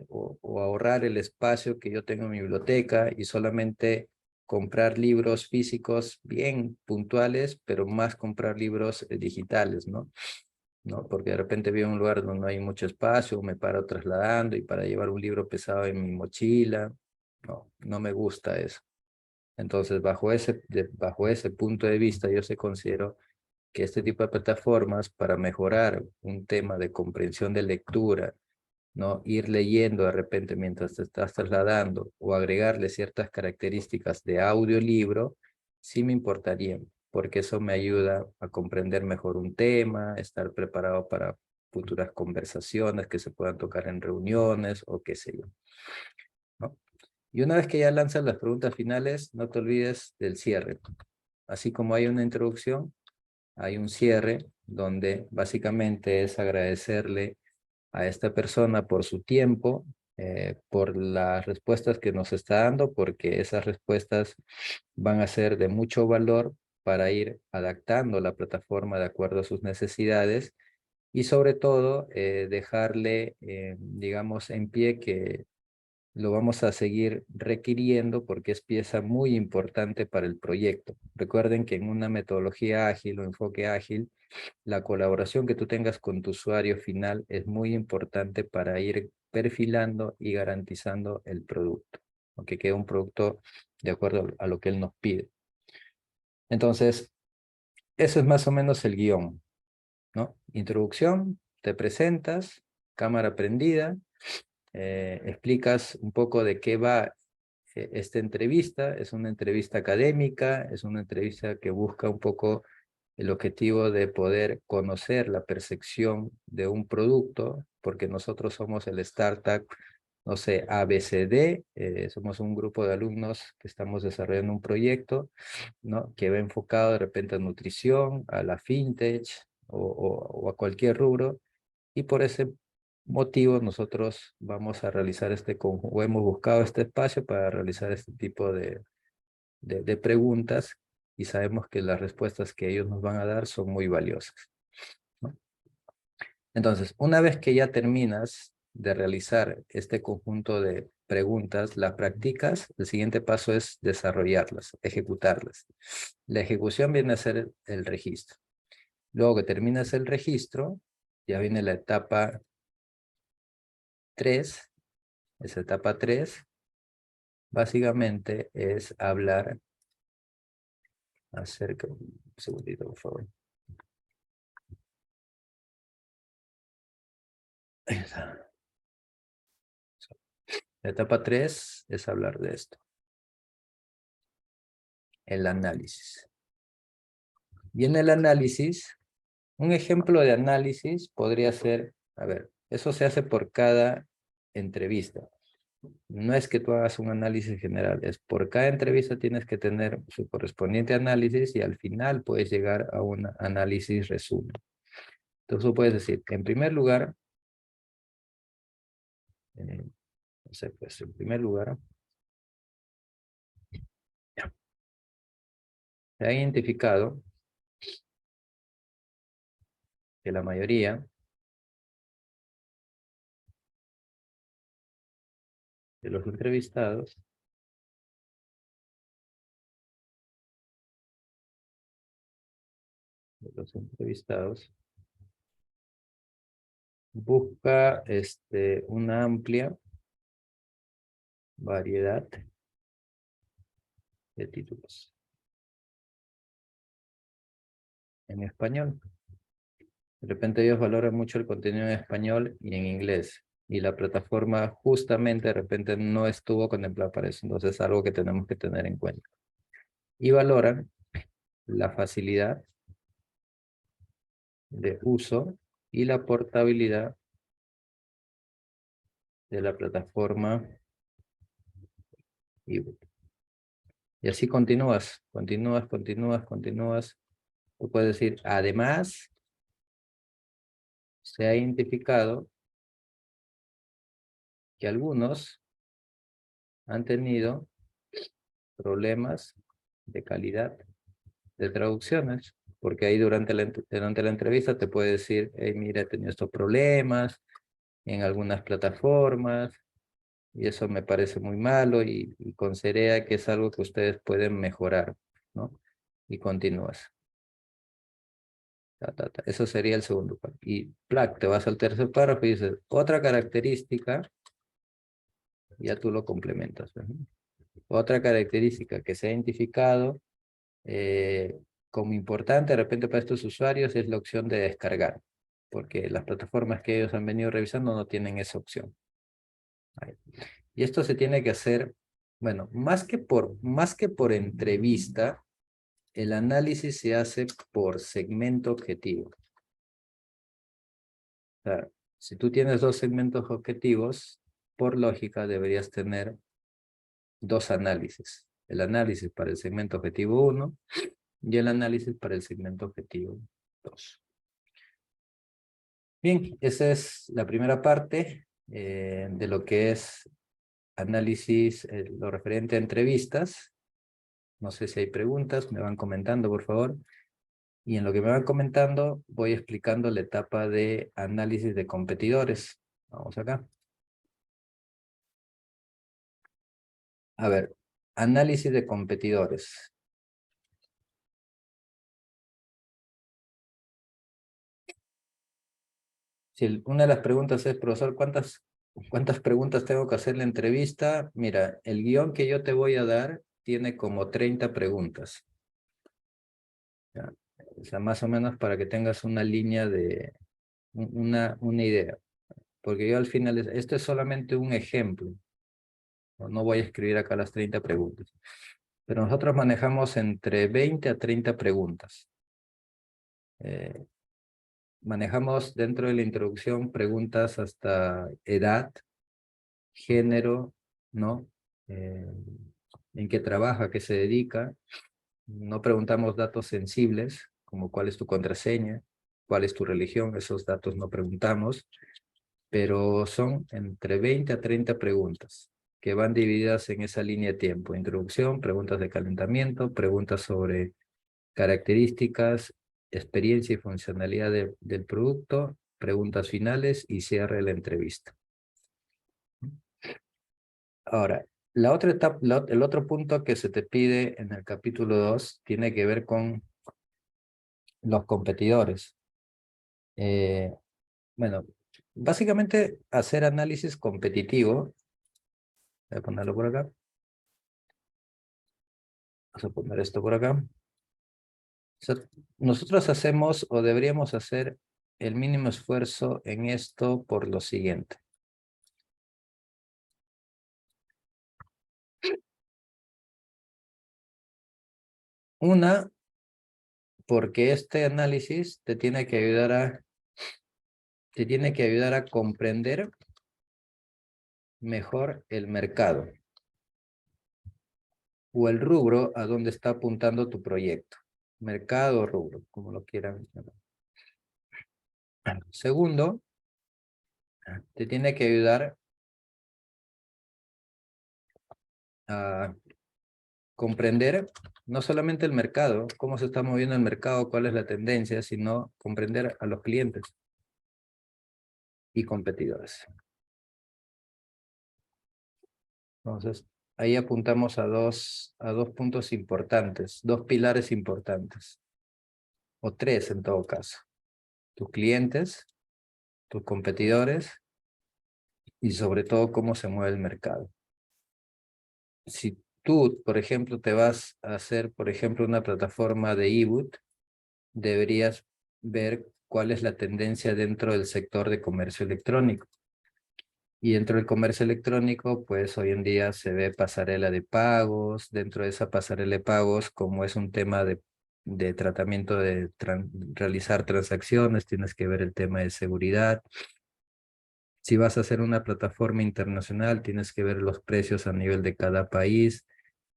o ahorrar el espacio que yo tengo en mi biblioteca y solamente comprar libros físicos bien puntuales, pero más comprar libros digitales, ¿no? ¿No? Porque de repente voy a un lugar donde no hay mucho espacio, me paro trasladando y para llevar un libro pesado en mi mochila, no me gusta eso. Entonces, bajo ese punto de vista, yo se considero que este tipo de plataformas para mejorar un tema de comprensión de lectura, ¿no? Ir leyendo de repente mientras te estás trasladando o agregarle ciertas características de audiolibro, sí me importaría, porque eso me ayuda a comprender mejor un tema, estar preparado para futuras conversaciones que se puedan tocar en reuniones o qué sé yo, ¿no? Y una vez que ya lanzas las preguntas finales, no te olvides del cierre. Así como hay una introducción, hay un cierre donde básicamente es agradecerle a esta persona por su tiempo, por las respuestas que nos está dando, porque esas respuestas van a ser de mucho valor para ir adaptando la plataforma de acuerdo a sus necesidades y sobre todo dejarle, digamos, en pie que lo vamos a seguir requiriendo porque es pieza muy importante para el proyecto. Recuerden que en una metodología ágil o enfoque ágil, la colaboración que tú tengas con tu usuario final es muy importante para ir perfilando y garantizando el producto, aunque quede un producto de acuerdo a lo que él nos pide. Entonces, eso es más o menos el guión, ¿no? Introducción, te presentas, cámara prendida, explicas un poco de qué va esta entrevista. Es una entrevista académica, es una entrevista que busca un poco el objetivo de poder conocer la percepción de un producto, porque nosotros somos el startup, no sé, ABCD, somos un grupo de alumnos que estamos desarrollando un proyecto, ¿no? Que va enfocado de repente a nutrición, a la fintech o a cualquier rubro, y por ese motivo nosotros vamos a realizar o hemos buscado este espacio para realizar este tipo de preguntas y sabemos que las respuestas que ellos nos van a dar son muy valiosas, ¿no? Entonces, una vez que ya terminas de realizar este conjunto de preguntas, las practicas, el siguiente paso es desarrollarlas, ejecutarlas. La ejecución viene a ser el registro. Luego que terminas el registro, ya viene la etapa 3. Esa etapa 3 básicamente es hablar acerca, un segundito por favor. La etapa 3 es hablar de esto, el análisis. Y en el análisis, un ejemplo de análisis podría ser, a ver, eso se hace por cada entrevista. No es que tú hagas un análisis general, es por cada entrevista tienes que tener su correspondiente análisis y al final puedes llegar a un análisis resumen. Entonces tú puedes decir, en primer lugar, no sé, pues en primer lugar, se ha identificado que la mayoría de los entrevistados busca una amplia variedad de títulos en español. De repente ellos valoran mucho el contenido en español y en inglés. Y la plataforma justamente de repente no estuvo contemplada para eso. Entonces es algo que tenemos que tener en cuenta. Y valoran la facilidad de uso y la portabilidad de la plataforma ebook. Y así continúas. Tú puedes decir, además, se ha identificado que algunos han tenido problemas de calidad de traducciones. Porque ahí durante la entrevista te puede decir, hey, mira, he tenido estos problemas en algunas plataformas, y eso me parece muy malo, y considera que es algo que ustedes pueden mejorar, ¿no? Y continúas. Eso sería el segundo párrafo. Y te vas al tercer párrafo y dices, otra característica, ya tú lo complementas, ¿no? Otra característica que se ha identificado como importante de repente para estos usuarios es la opción de descargar, porque las plataformas que ellos han venido revisando no tienen esa opción. Ahí. Y esto se tiene que hacer, bueno, más que por entrevista, el análisis se hace por segmento objetivo. O sea, si tú tienes dos segmentos objetivos, por lógica deberías tener dos análisis. El análisis para el segmento objetivo 1 y el análisis para el segmento objetivo 2. Bien, esa es la primera parte de lo que es análisis, lo referente a entrevistas. No sé si hay preguntas, me van comentando, por favor. Y en lo que me van comentando, voy explicando la etapa de análisis de competidores. Vamos acá. A ver, análisis de competidores. Si una de las preguntas es, profesor, ¿cuántas preguntas tengo que hacer en la entrevista? Mira, el guión que yo te voy a dar tiene como 30 preguntas. ¿Ya? O sea, más o menos para que tengas una línea de, una idea. Porque yo al final, esto es solamente un ejemplo. No voy a escribir acá las 30 preguntas. Pero nosotros manejamos entre 20 a 30 preguntas. Manejamos dentro de la introducción preguntas hasta edad, género, ¿no? En qué trabaja, a qué se dedica. No preguntamos datos sensibles, como cuál es tu contraseña, cuál es tu religión, esos datos no preguntamos, pero son entre 20 a 30 preguntas que van divididas en esa línea de tiempo. Introducción, preguntas de calentamiento, preguntas sobre características, experiencia y funcionalidad del producto, preguntas finales y cierre de la entrevista. Ahora, la otra etapa, el otro punto que se te pide en el capítulo 2 tiene que ver con los competidores. Bueno, básicamente hacer análisis competitivo. Voy a ponerlo por acá. Vamos a poner esto por acá. O sea, nosotros hacemos o deberíamos hacer el mínimo esfuerzo en esto por lo siguiente. Una, porque este análisis te tiene que ayudar a comprender mejor el mercado o el rubro a donde está apuntando tu proyecto. Mercado o rubro, como lo quieran llamar. Segundo, te tiene que ayudar a comprender no solamente el mercado, cómo se está moviendo el mercado, cuál es la tendencia, sino comprender a los clientes y competidores. Entonces, ahí apuntamos a dos puntos importantes, dos pilares importantes, o tres en todo caso. Tus clientes, tus competidores y sobre todo cómo se mueve el mercado. Si tú, por ejemplo, te vas a hacer, por ejemplo, una plataforma de e-book, deberías ver cuál es la tendencia dentro del sector de comercio electrónico. Y dentro del comercio electrónico, pues hoy en día se ve pasarela de pagos. Dentro de esa pasarela de pagos, como es un tema de tratamiento de realizar transacciones, tienes que ver el tema de seguridad. Si vas a hacer una plataforma internacional, tienes que ver los precios a nivel de cada país,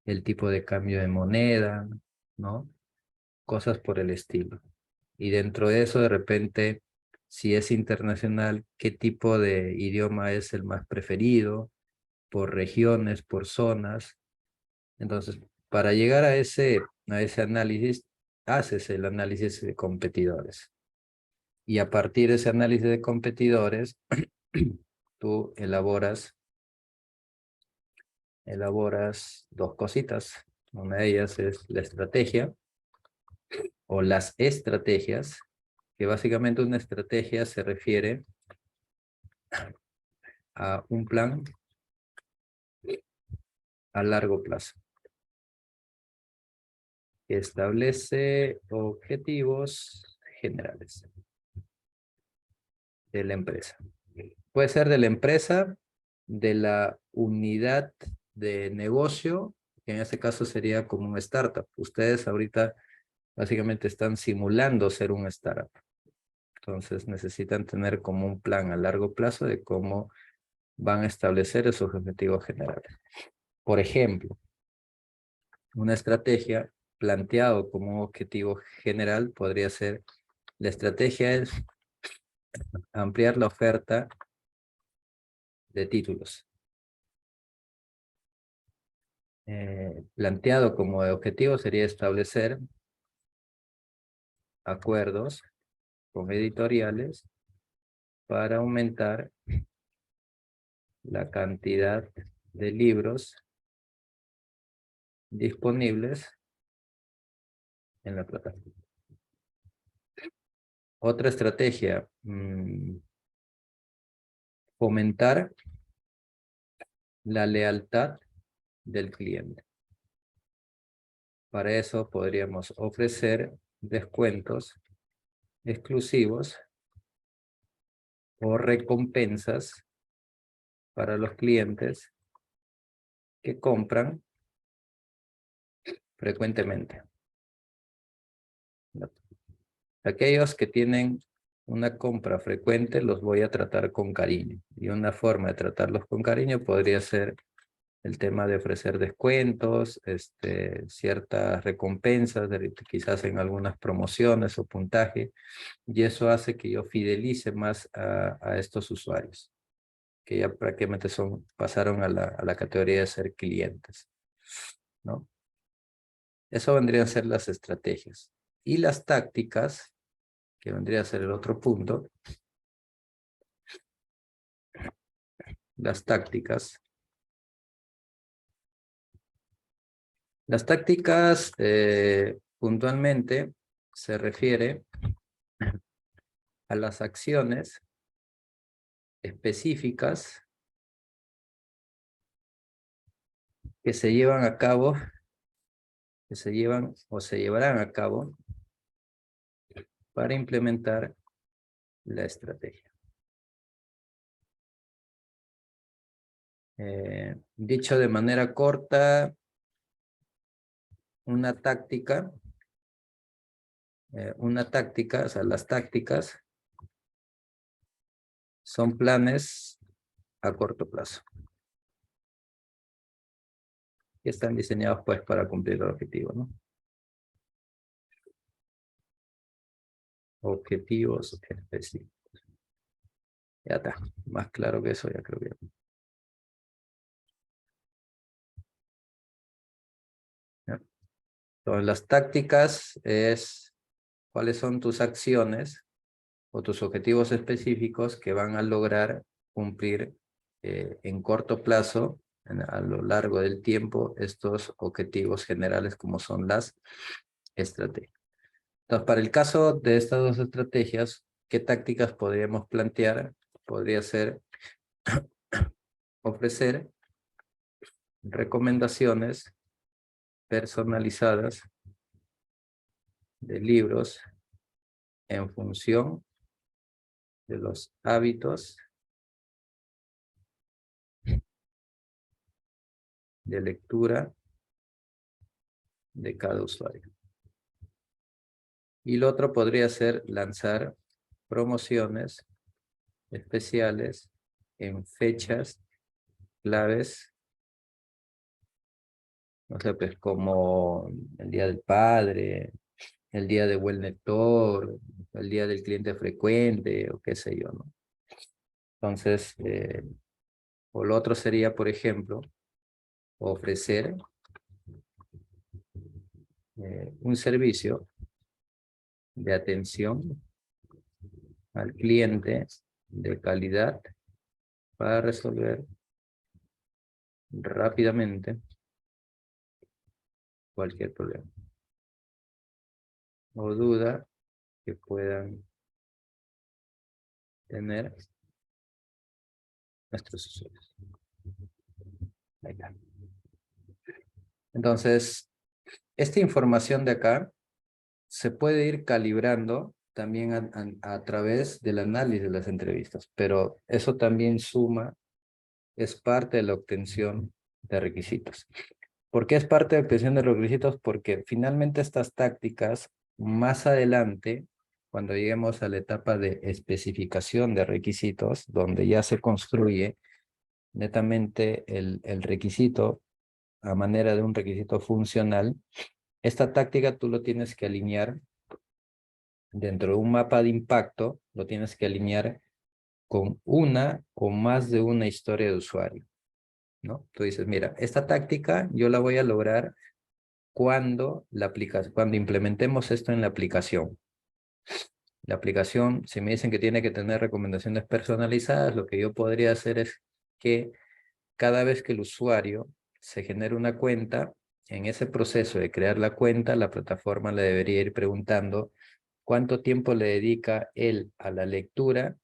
el tipo de cambio de moneda, ¿no? Cosas por el estilo. Y dentro de eso, de repente, si es internacional, qué tipo de idioma es el más preferido, por regiones, por zonas. Entonces, para llegar a ese análisis, haces el análisis de competidores. Y a partir de ese análisis de competidores, tú elaboras dos cositas. Una de ellas es la estrategia o las estrategias, que básicamente una estrategia se refiere a un plan a largo plazo, que establece objetivos generales de la empresa. Puede ser de la empresa, de la unidad de negocio, que en este caso sería como un startup. Ustedes ahorita básicamente están simulando ser un startup. Entonces necesitan tener como un plan a largo plazo de cómo van a establecer esos objetivos generales. Por ejemplo, una estrategia planteado como un objetivo general podría ser, la estrategia es ampliar la oferta de títulos. Planteado como objetivo sería establecer acuerdos con editoriales para aumentar la cantidad de libros disponibles en la plataforma. Otra estrategia, fomentar la lealtad del cliente. Para eso podríamos ofrecer descuentos exclusivos o recompensas para los clientes que compran frecuentemente. Aquellos que tienen una compra frecuente los voy a tratar con cariño. Y una forma de tratarlos con cariño podría ser el tema de ofrecer descuentos, ciertas recompensas, quizás en algunas promociones o puntaje. Y eso hace que yo fidelice más a estos usuarios, que ya prácticamente pasaron a la categoría de ser clientes, ¿no? Eso vendrían a ser las estrategias. Y las tácticas, que vendría a ser el otro punto, las tácticas. Las tácticas puntualmente se refiere a las acciones específicas que se llevan a cabo, que se llevan o se llevarán a cabo para implementar la estrategia. Dicho de manera corta, una táctica, o sea, las tácticas son planes a corto plazo. Que están diseñados pues para cumplir el objetivo, ¿no? Objetivos específicos. Ya está, más claro que eso ya creo que. ¿Ya? Entonces las tácticas es cuáles son tus acciones o tus objetivos específicos que van a lograr cumplir en corto plazo, a lo largo del tiempo, estos objetivos generales como son las estrategias. Entonces, para el caso de estas dos estrategias, ¿qué tácticas podríamos plantear? Podría ser ofrecer recomendaciones personalizadas de libros en función de los hábitos de lectura de cada usuario. Y lo otro podría ser lanzar promociones especiales en fechas claves, no sé, pues como el Día del Padre, el Día de Buen Lector, el Día del Cliente Frecuente, o qué sé yo, ¿no? Entonces, o lo otro sería, por ejemplo, ofrecer un servicio de atención al cliente de calidad para resolver rápidamente cualquier problema o duda que puedan tener nuestros usuarios. Ahí está. Entonces, esta información de acá se puede ir calibrando también a través del análisis de las entrevistas, pero eso también suma, es parte de la obtención de requisitos. ¿Por qué es parte de la obtención de requisitos? Porque finalmente estas tácticas, más adelante, cuando lleguemos a la etapa de especificación de requisitos, donde ya se construye netamente el requisito a manera de un requisito funcional, esta táctica tú lo tienes que alinear dentro de un mapa de impacto, lo tienes que alinear con una o más de una historia de usuario, ¿no? Tú dices, mira, esta táctica yo la voy a lograr cuando cuando implementemos esto en la aplicación. La aplicación, si me dicen que tiene que tener recomendaciones personalizadas, lo que yo podría hacer es que cada vez que el usuario se genere una cuenta, en ese proceso de crear la cuenta, la plataforma le debería ir preguntando cuánto tiempo le dedica él a la lectura,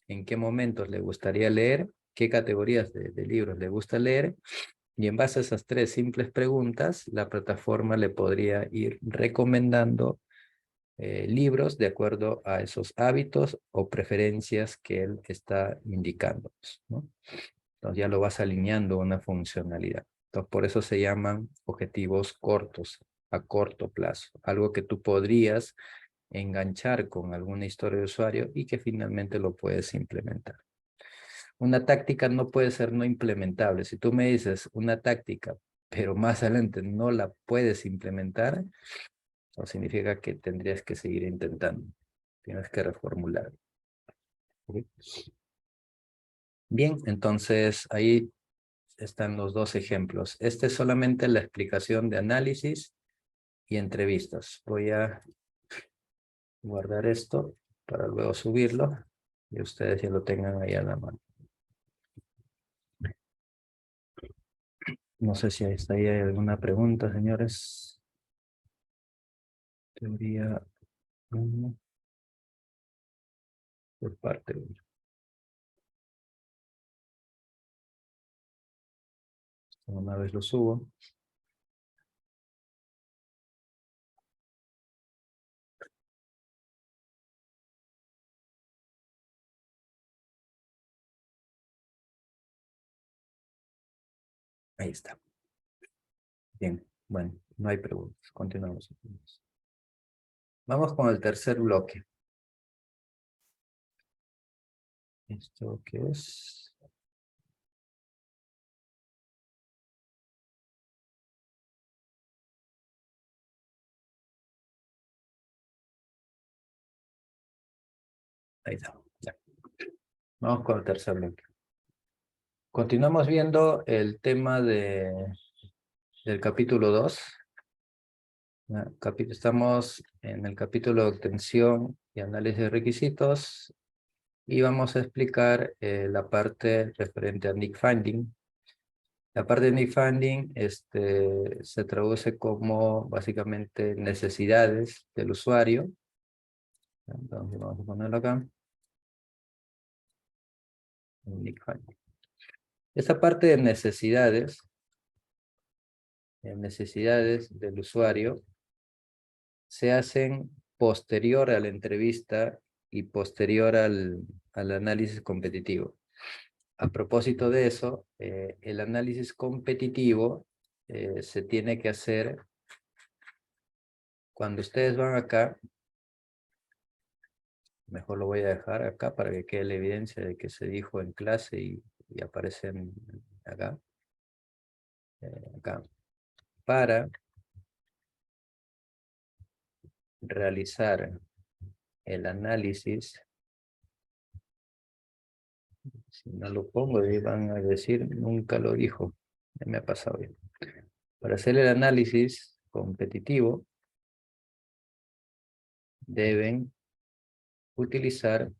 en qué momentos le gustaría leer, qué categorías de libros le gusta leer, y en base a esas 3 simples preguntas, la plataforma le podría ir recomendando libros de acuerdo a esos hábitos o preferencias que él está indicando, ¿no? Entonces ya lo vas alineando a una funcionalidad. Entonces por eso se llaman objetivos cortos, a corto plazo. Algo que tú podrías enganchar con alguna historia de usuario y que finalmente lo puedes implementar. Una táctica no puede ser no implementable. Si tú me dices una táctica, pero más adelante no la puedes implementar, eso significa que tendrías que seguir intentando. Tienes que reformular. ¿Sí? Bien, entonces ahí están los 2 ejemplos. Este es solamente la explicación de análisis y entrevistas. Voy a guardar esto para luego subirlo y ustedes ya lo tengan ahí a la mano. No sé si ahí hay alguna pregunta, señores. Teoría 1 por parte 1. Una vez lo subo. Ahí está. Bien, bueno, no hay preguntas. Continuamos. Vamos con el tercer bloque. ¿Esto qué es? Ahí está. Ya. Vamos con el tercer bloque. Continuamos viendo el tema del capítulo 2. Estamos en el capítulo de obtención y análisis de requisitos y vamos a explicar la parte referente a Need Finding. La parte de Need Finding se traduce como básicamente necesidades del usuario. Entonces vamos a ponerlo acá. Need Finding. Esta parte de necesidades del usuario se hacen posterior a la entrevista y posterior al análisis competitivo. A propósito de eso, el análisis competitivo se tiene que hacer cuando ustedes van acá. Mejor lo voy a dejar acá para que quede la evidencia de que se dijo en clase y aparece acá. Acá. Para realizar el análisis, si no lo pongo, ahí van a decir, nunca lo dijo. Ya me ha pasado bien. Para hacer el análisis competitivo, deben utilizar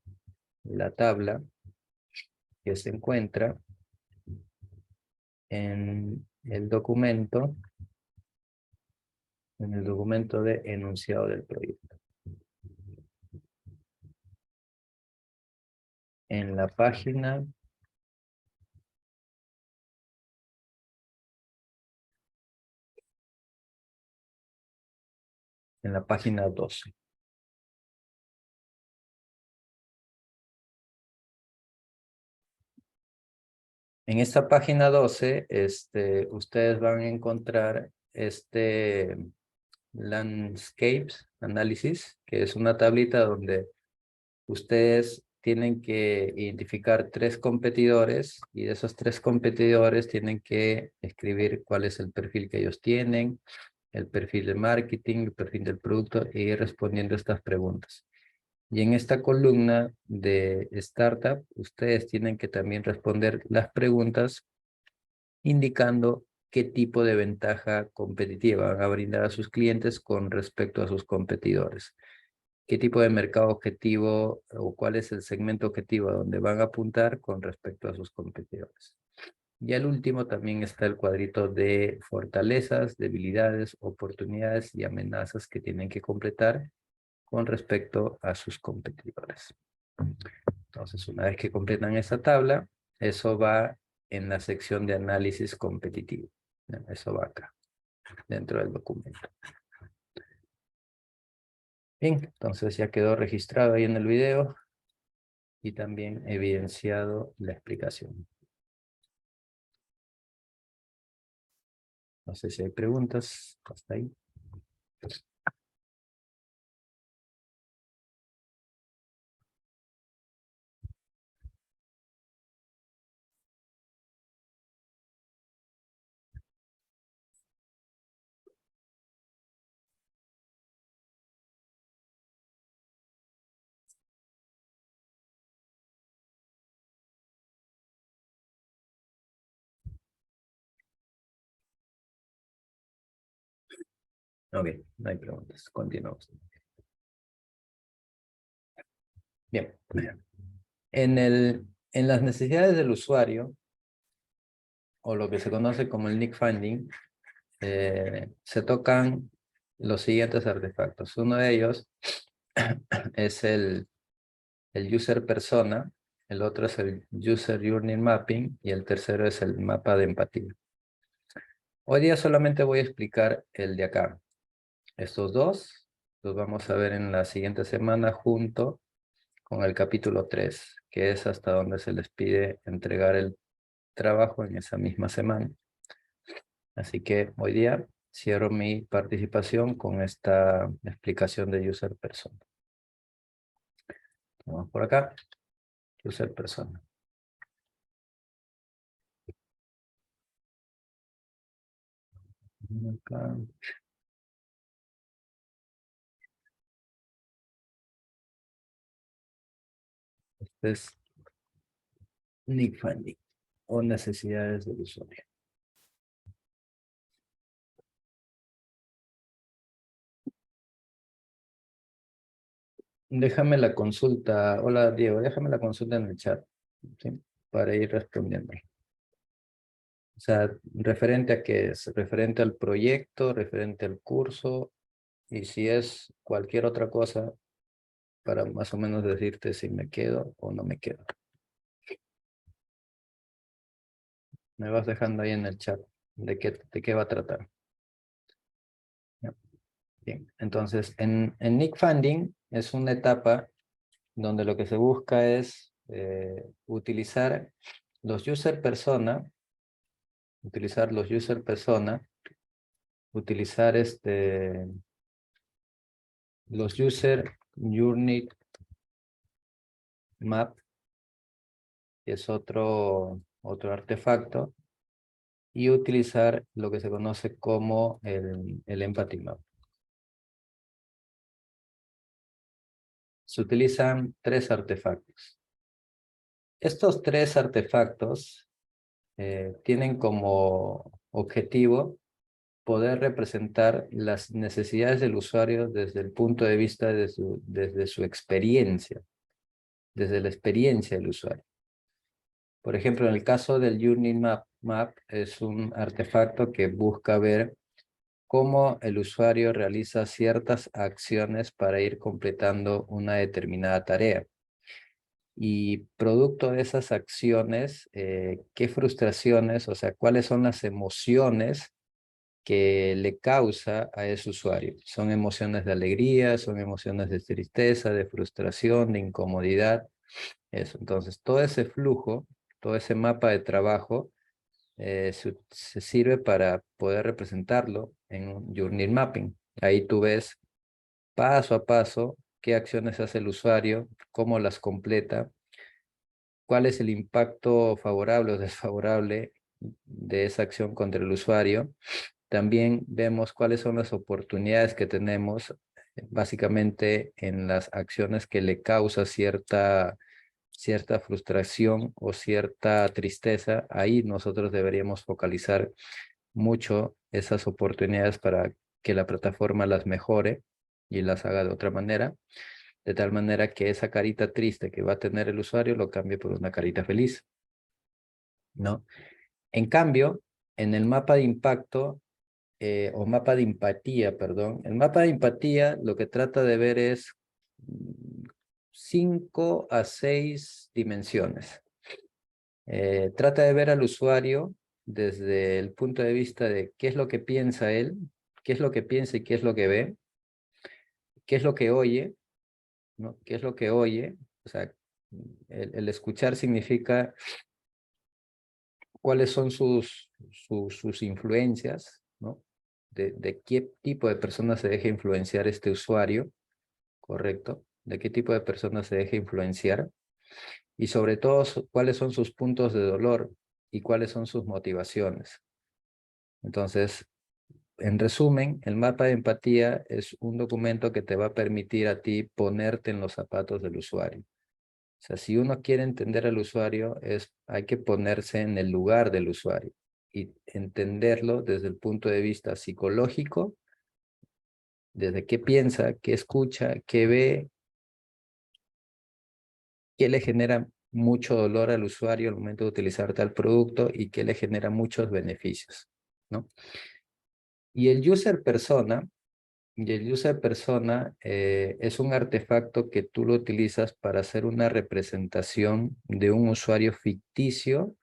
la tabla que se encuentra en el documento de enunciado del proyecto. En la página en la página 12. En esta página 12, ustedes van a encontrar este Landscapes Análisis, que es una tablita donde ustedes tienen que identificar 3 competidores y de esos 3 competidores tienen que escribir cuál es el perfil que ellos tienen, el perfil de marketing, el perfil del producto e ir respondiendo estas preguntas. Y en esta columna de Startup, ustedes tienen que también responder las preguntas indicando qué tipo de ventaja competitiva van a brindar a sus clientes con respecto a sus competidores. Qué tipo de mercado objetivo o cuál es el segmento objetivo a donde van a apuntar con respecto a sus competidores. Y al último también está el cuadrito de fortalezas, debilidades, oportunidades y amenazas que tienen que completar con respecto a sus competidores. Entonces, una vez que completan esa tabla, eso va en la sección de análisis competitivo. Eso va acá, dentro del documento. Bien, entonces ya quedó registrado ahí en el video y también evidenciado la explicación. No sé si hay preguntas hasta ahí. Ok, no hay preguntas. Continuamos. Bien. En las necesidades del usuario, o lo que se conoce como el Need Finding, se tocan los siguientes artefactos. Uno de ellos es el User Persona, el otro es el User Journey Mapping y el tercero es el mapa de empatía. Hoy día solamente voy a explicar el de acá. Estos dos los vamos a ver en la siguiente semana junto con el capítulo 3, que es hasta donde se les pide entregar el trabajo en esa misma semana. Así que hoy día cierro mi participación con esta explicación de User Persona. Vamos por acá. User Persona. Acá. Este es Need Finding o necesidades del usuario. Déjame la consulta. Hola, Diego. Déjame la consulta en el chat, ¿sí? Para ir respondiendo. O sea, ¿referente a qué es? ¿Referente al proyecto? ¿Referente al curso? Y si es cualquier otra cosa, para más o menos decirte si me quedo o no me quedo. Me vas dejando ahí en el chat de qué va a tratar. Ya. Bien, entonces en Need Funding es una etapa donde lo que se busca es utilizar los user persona, utilizar los user journey map, que es otro artefacto, y utilizar lo que se conoce como el empathy map. Se utilizan 3 artefactos. Estos 3 artefactos tienen como objetivo poder representar las necesidades del usuario desde el punto de vista desde su experiencia, desde la experiencia del usuario. Por ejemplo, en el caso del Journey Map es un artefacto que busca ver cómo el usuario realiza ciertas acciones para ir completando una determinada tarea. Y producto de esas acciones, qué frustraciones, o sea, cuáles son las emociones que le causa a ese usuario. Son emociones de alegría, son emociones de tristeza, de frustración, de incomodidad. Eso. Entonces, todo ese flujo, todo ese mapa de trabajo, se sirve para poder representarlo en un Journey Mapping. Ahí tú ves paso a paso qué acciones hace el usuario, cómo las completa, cuál es el impacto favorable o desfavorable de esa acción contra el usuario. También vemos cuáles son las oportunidades que tenemos básicamente en las acciones que le causa cierta frustración o cierta tristeza. Ahí nosotros deberíamos focalizar mucho esas oportunidades para que la plataforma las mejore y las haga de otra manera, de tal manera que esa carita triste que va a tener el usuario lo cambie por una carita feliz, ¿no? En cambio, en el mapa de impacto, o mapa de empatía, perdón, el mapa de empatía lo que trata de ver es 5 a 6 dimensiones. Trata de ver al usuario desde el punto de vista de qué es lo que piensa él, qué es lo que piensa y qué es lo que ve, qué es lo que oye, ¿no? ¿Qué es lo que oye? O sea, el escuchar significa cuáles son sus influencias, ¿no? De qué tipo de personas se deja influenciar este usuario, ¿correcto? De qué tipo de personas se deja influenciar. Y sobre todo, cuáles son sus puntos de dolor y cuáles son sus motivaciones. Entonces, en resumen, el mapa de empatía es un documento que te va a permitir a ti ponerte en los zapatos del usuario. O sea, si uno quiere entender al usuario, hay que ponerse en el lugar del usuario y entenderlo desde el punto de vista psicológico, desde qué piensa, qué escucha, qué ve, qué le genera mucho dolor al usuario al momento de utilizar tal producto y qué le genera muchos beneficios, ¿no? Y el user persona es un artefacto que tú lo utilizas para hacer una representación de un usuario ficticio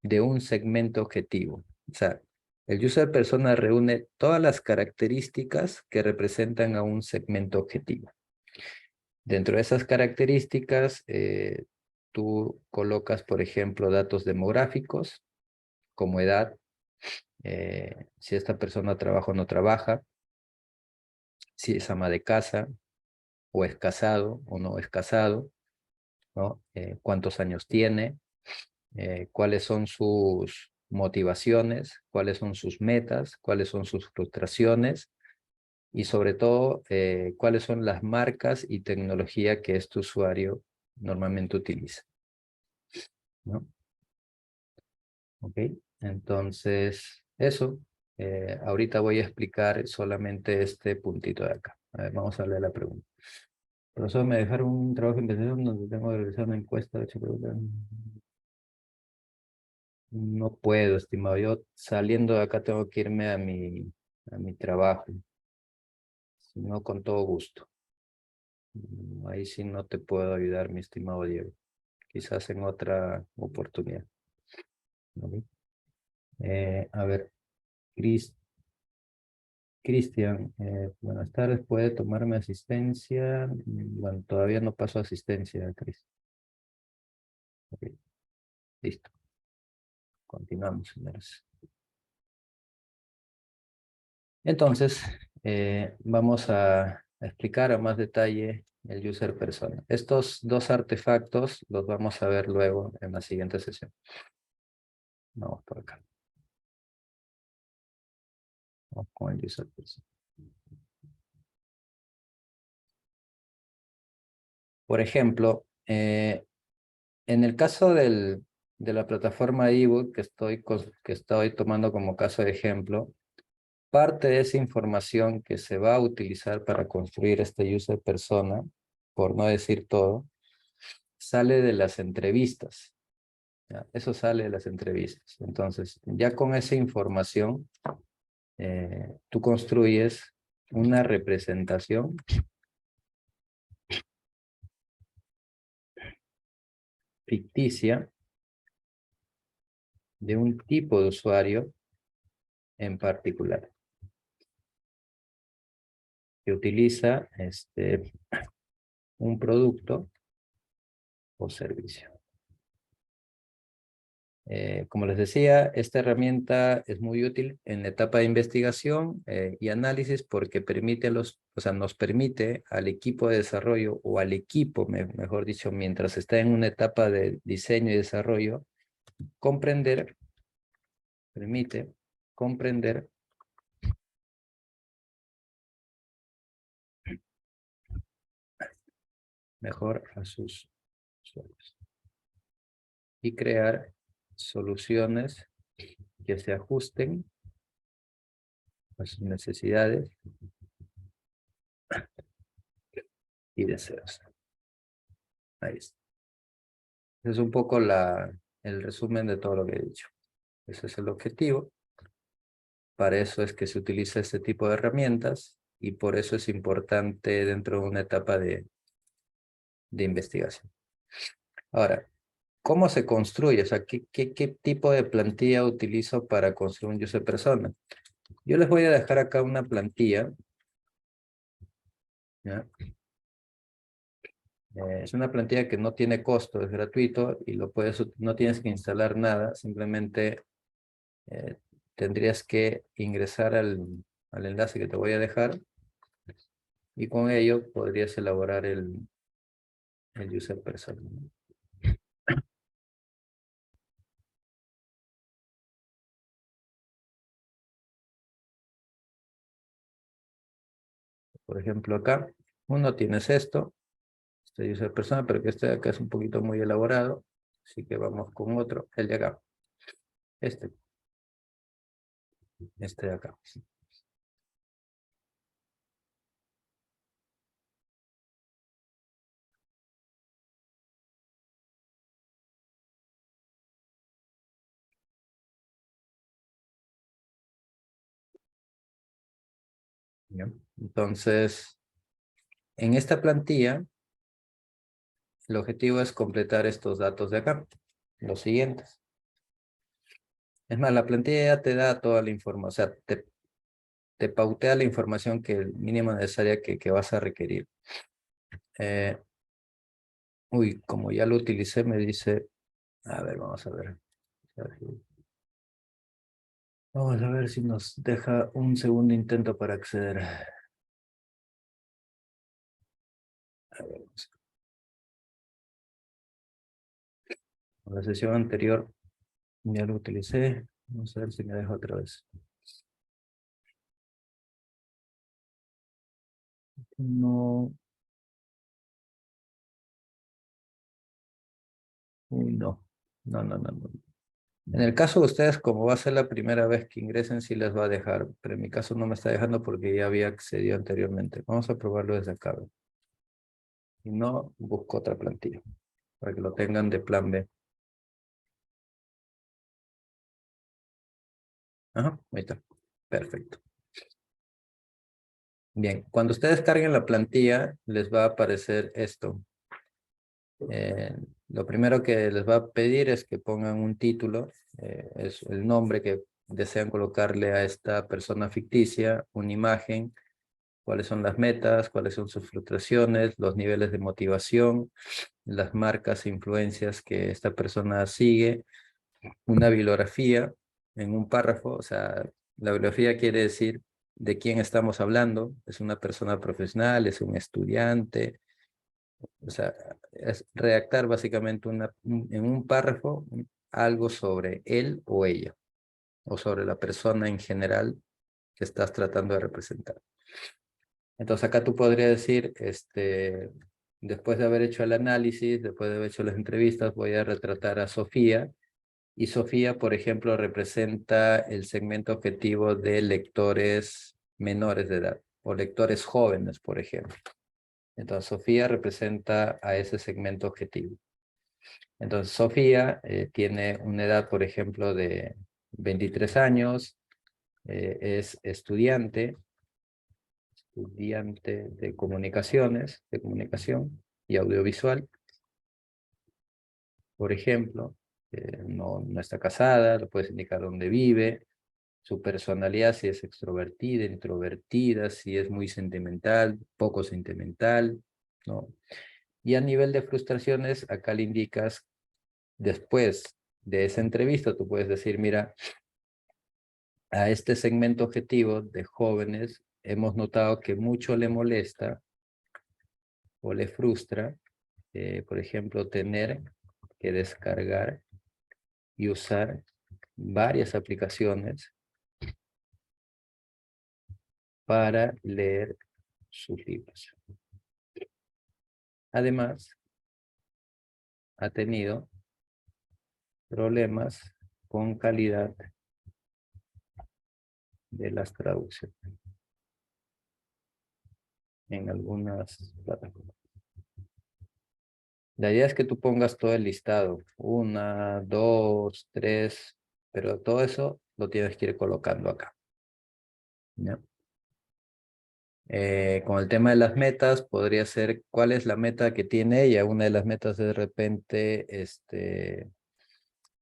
de un segmento objetivo. O sea, el user persona reúne todas las características que representan a un segmento objetivo. Dentro de esas características, tú colocas, por ejemplo, datos demográficos, como edad, si esta persona trabaja o no trabaja, si es ama de casa, o es casado o no es casado, ¿no? Cuántos años tiene, cuáles son sus motivaciones, cuáles son sus metas, cuáles son sus frustraciones y sobre todo cuáles son las marcas y tecnología que este usuario normalmente utiliza, ¿no? Ok, entonces eso, ahorita voy a explicar solamente este puntito de acá. A ver, vamos a leer la pregunta. Profesor, me dejaron un trabajo de investigación donde tengo que realizar una encuesta de 8 preguntas. No puedo, estimado. Yo saliendo de acá tengo que irme a mi trabajo. Si no, con todo gusto. Ahí sí no te puedo ayudar, mi estimado Diego. Quizás en otra oportunidad. ¿Vale? A ver, Cristian, buenas tardes. ¿Puede tomarme asistencia? Bueno, todavía no paso asistencia, Cristian. Ok, listo. Continuamos, señores. Entonces, vamos a explicar a más detalle el user persona. Estos dos artefactos los vamos a ver luego en la siguiente sesión. Vamos por acá. Vamos con el user persona. Por ejemplo, en el caso de la plataforma ebook que estoy tomando como caso de ejemplo, parte de esa información que se va a utilizar para construir este user persona, por no decir todo, sale de las entrevistas. ¿Ya? Eso sale de las entrevistas. Entonces, ya con esa información, tú construyes una representación ficticia de un tipo de usuario en particular que utiliza un producto o servicio. Como les decía, esta herramienta es muy útil en la etapa de investigación y análisis porque nos permite al equipo de desarrollo o al equipo, mejor dicho, mientras está en una etapa de diseño y desarrollo, permite comprender mejor a sus usuarios y crear soluciones que se ajusten a sus necesidades y deseos. Ahí está. Ese es un poco el resumen de todo lo que he dicho. Ese es el objetivo. Para eso es que se utiliza este tipo de herramientas y por eso es importante dentro de una etapa de investigación. Ahora, ¿cómo se construye? O sea, ¿qué tipo de plantilla utilizo para construir un user persona? Yo les voy a dejar acá una plantilla. ¿Ya? Es una plantilla que no tiene costo, es gratuito y no tienes que instalar nada, simplemente tendrías que ingresar al enlace que te voy a dejar y con ello podrías elaborar el user persona. Por ejemplo, acá uno tienes este user persona, pero que este de acá es un poquito muy elaborado, así que vamos con otro, el de acá. Este de acá. ¿Ya? Entonces, en esta plantilla, el objetivo es completar estos datos de acá, los siguientes. Es más, la plantilla ya te da toda la información, o sea, te pautea la información mínima necesaria que vas a requerir. Como ya lo utilicé, me dice, a ver, vamos a ver. Vamos a ver si nos deja un segundo intento para acceder. A ver, la sesión anterior ya lo utilicé. Vamos a ver si me deja otra vez. No. No. No. En el caso de ustedes, como va a ser la primera vez que ingresen, sí les va a dejar. Pero en mi caso no me está dejando porque ya había accedido anteriormente. Vamos a probarlo desde acá. Si no, busco otra plantilla para que lo tengan de plan B. Ajá, ahí está. Perfecto. Bien, cuando ustedes carguen la plantilla, les va a aparecer esto. Lo primero que les va a pedir es que pongan un título, es el nombre que desean colocarle a esta persona ficticia, una imagen, cuáles son las metas, cuáles son sus frustraciones, los niveles de motivación, las marcas e influencias que esta persona sigue, una bibliografía en un párrafo, o sea, la bibliografía quiere decir de quién estamos hablando, es una persona profesional, es un estudiante, o sea, es redactar básicamente en un párrafo algo sobre él o ella, o sobre la persona en general que estás tratando de representar. Entonces acá tú podrías decir, después de haber hecho el análisis, después de haber hecho las entrevistas, voy a retratar a Sofía Y Sofía, por ejemplo, representa el segmento objetivo de lectores menores de edad o lectores jóvenes, por ejemplo. Entonces, Sofía representa a ese segmento objetivo. Entonces, Sofía tiene una edad, por ejemplo, de 23 años, es estudiante de comunicaciones, de comunicación y audiovisual. Por ejemplo, no está casada, lo puedes indicar dónde vive, su personalidad, si es extrovertida, introvertida, si es muy sentimental, poco sentimental, ¿no? Y a nivel de frustraciones, acá le indicas, después de esa entrevista, tú puedes decir, mira, a este segmento objetivo de jóvenes, hemos notado que mucho le molesta o le frustra, por ejemplo, tener que descargar y usar varias aplicaciones para leer sus libros. Además, ha tenido problemas con calidad de las traducciones en algunas plataformas. La idea es que tú pongas todo el listado, 1, 2, 3, pero todo eso lo tienes que ir colocando acá, ¿ya? Con el tema de las metas, podría ser cuál es la meta que tiene ella. Una de las metas es de repente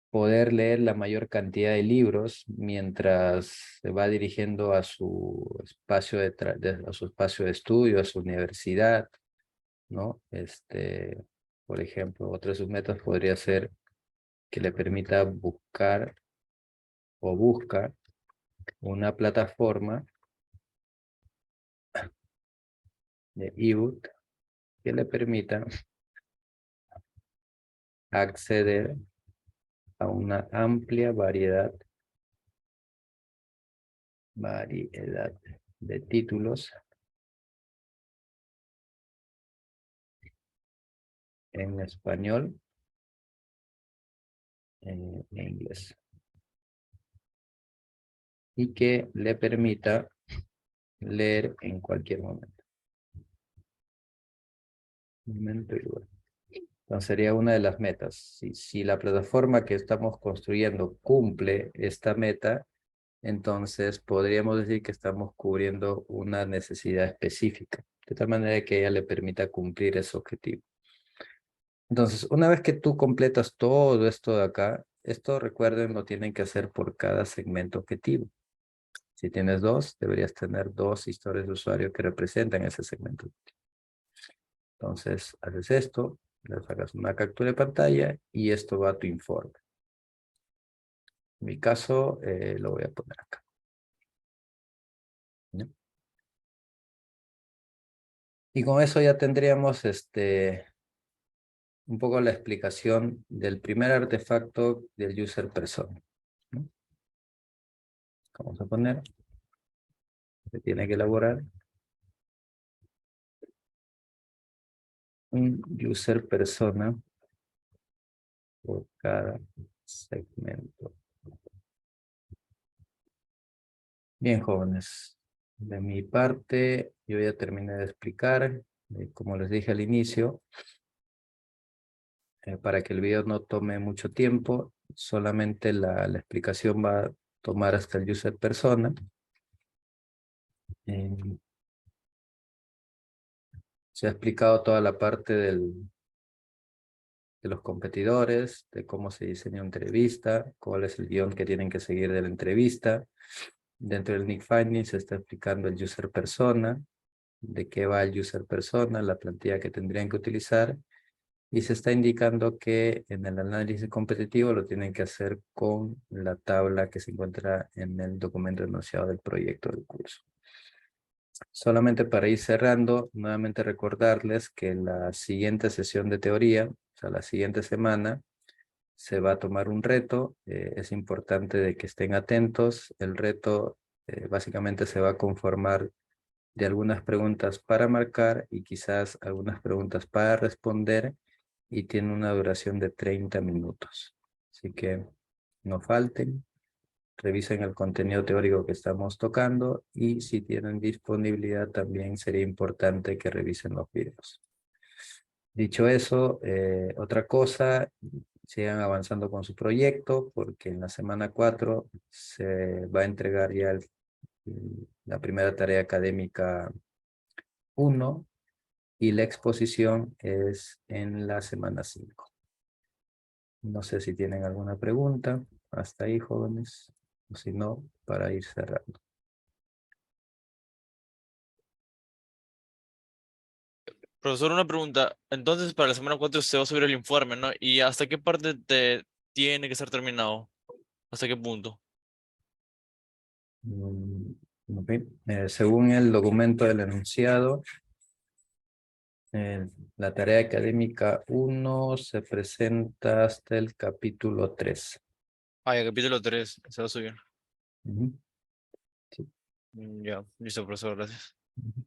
poder leer la mayor cantidad de libros mientras se va dirigiendo a su espacio a su espacio de estudio, a su universidad, ¿no? Por ejemplo, otra de sus metas podría ser que le permita buscar o busca una plataforma de ebook que le permita acceder a una amplia variedad de títulos en español e inglés y que le permita leer en cualquier momento y lugar. Entonces sería una de las metas. Si la plataforma que estamos construyendo cumple esta meta, entonces podríamos decir que estamos cubriendo una necesidad específica, de tal manera que ella le permita cumplir ese objetivo. Entonces, una vez que tú completas todo esto de acá, esto recuerden lo tienen que hacer por cada segmento objetivo. Si tienes 2, deberías tener 2 historias de usuario que representan ese segmento. Entonces, haces esto, le sacas una captura de pantalla y esto va a tu informe. En mi caso, lo voy a poner acá. ¿No? Y con eso ya tendríamos un poco la explicación del primer artefacto del user persona, ¿no? Vamos a poner, se tiene que elaborar un user persona por cada segmento. Bien, jóvenes, de mi parte yo ya terminé de explicar, como les dije al inicio, para que el video no tome mucho tiempo, solamente la explicación va a tomar hasta el user persona. Se ha explicado toda la parte de los competidores, de cómo se diseña una entrevista, cuál es el guión que tienen que seguir de la entrevista. Dentro del Nick Finding se está explicando el user persona, de qué va el user persona, la plantilla que tendrían que utilizar, y se está indicando que en el análisis competitivo lo tienen que hacer con la tabla que se encuentra en el documento enunciado del proyecto del curso. Solamente para ir cerrando, nuevamente recordarles que la siguiente sesión de teoría, o sea, la siguiente semana, se va a tomar un reto. Es importante de que estén atentos. El reto básicamente se va a conformar de algunas preguntas para marcar y quizás algunas preguntas para responder, y tiene una duración de 30 minutos. Así que no falten. Revisen el contenido teórico que estamos tocando y si tienen disponibilidad también sería importante que revisen los videos. Dicho eso, otra cosa, sigan avanzando con su proyecto porque en la semana 4 se va a entregar ya la primera tarea académica 1 y la exposición es en la semana 5. No sé si tienen alguna pregunta. Hasta ahí, jóvenes. O si no, para ir cerrando. Profesor, una pregunta. Entonces, para la semana 4 se va a subir el informe, ¿no? ¿Y hasta qué parte tiene que ser terminado? ¿Hasta qué punto? Mm, ok. Según el documento del enunciado, la tarea académica 1 se presenta hasta el capítulo 3. Ah, ya, capítulo 3 se va a subir. Ujú. Sí. Ya, listo, profesor, gracias. Ujú.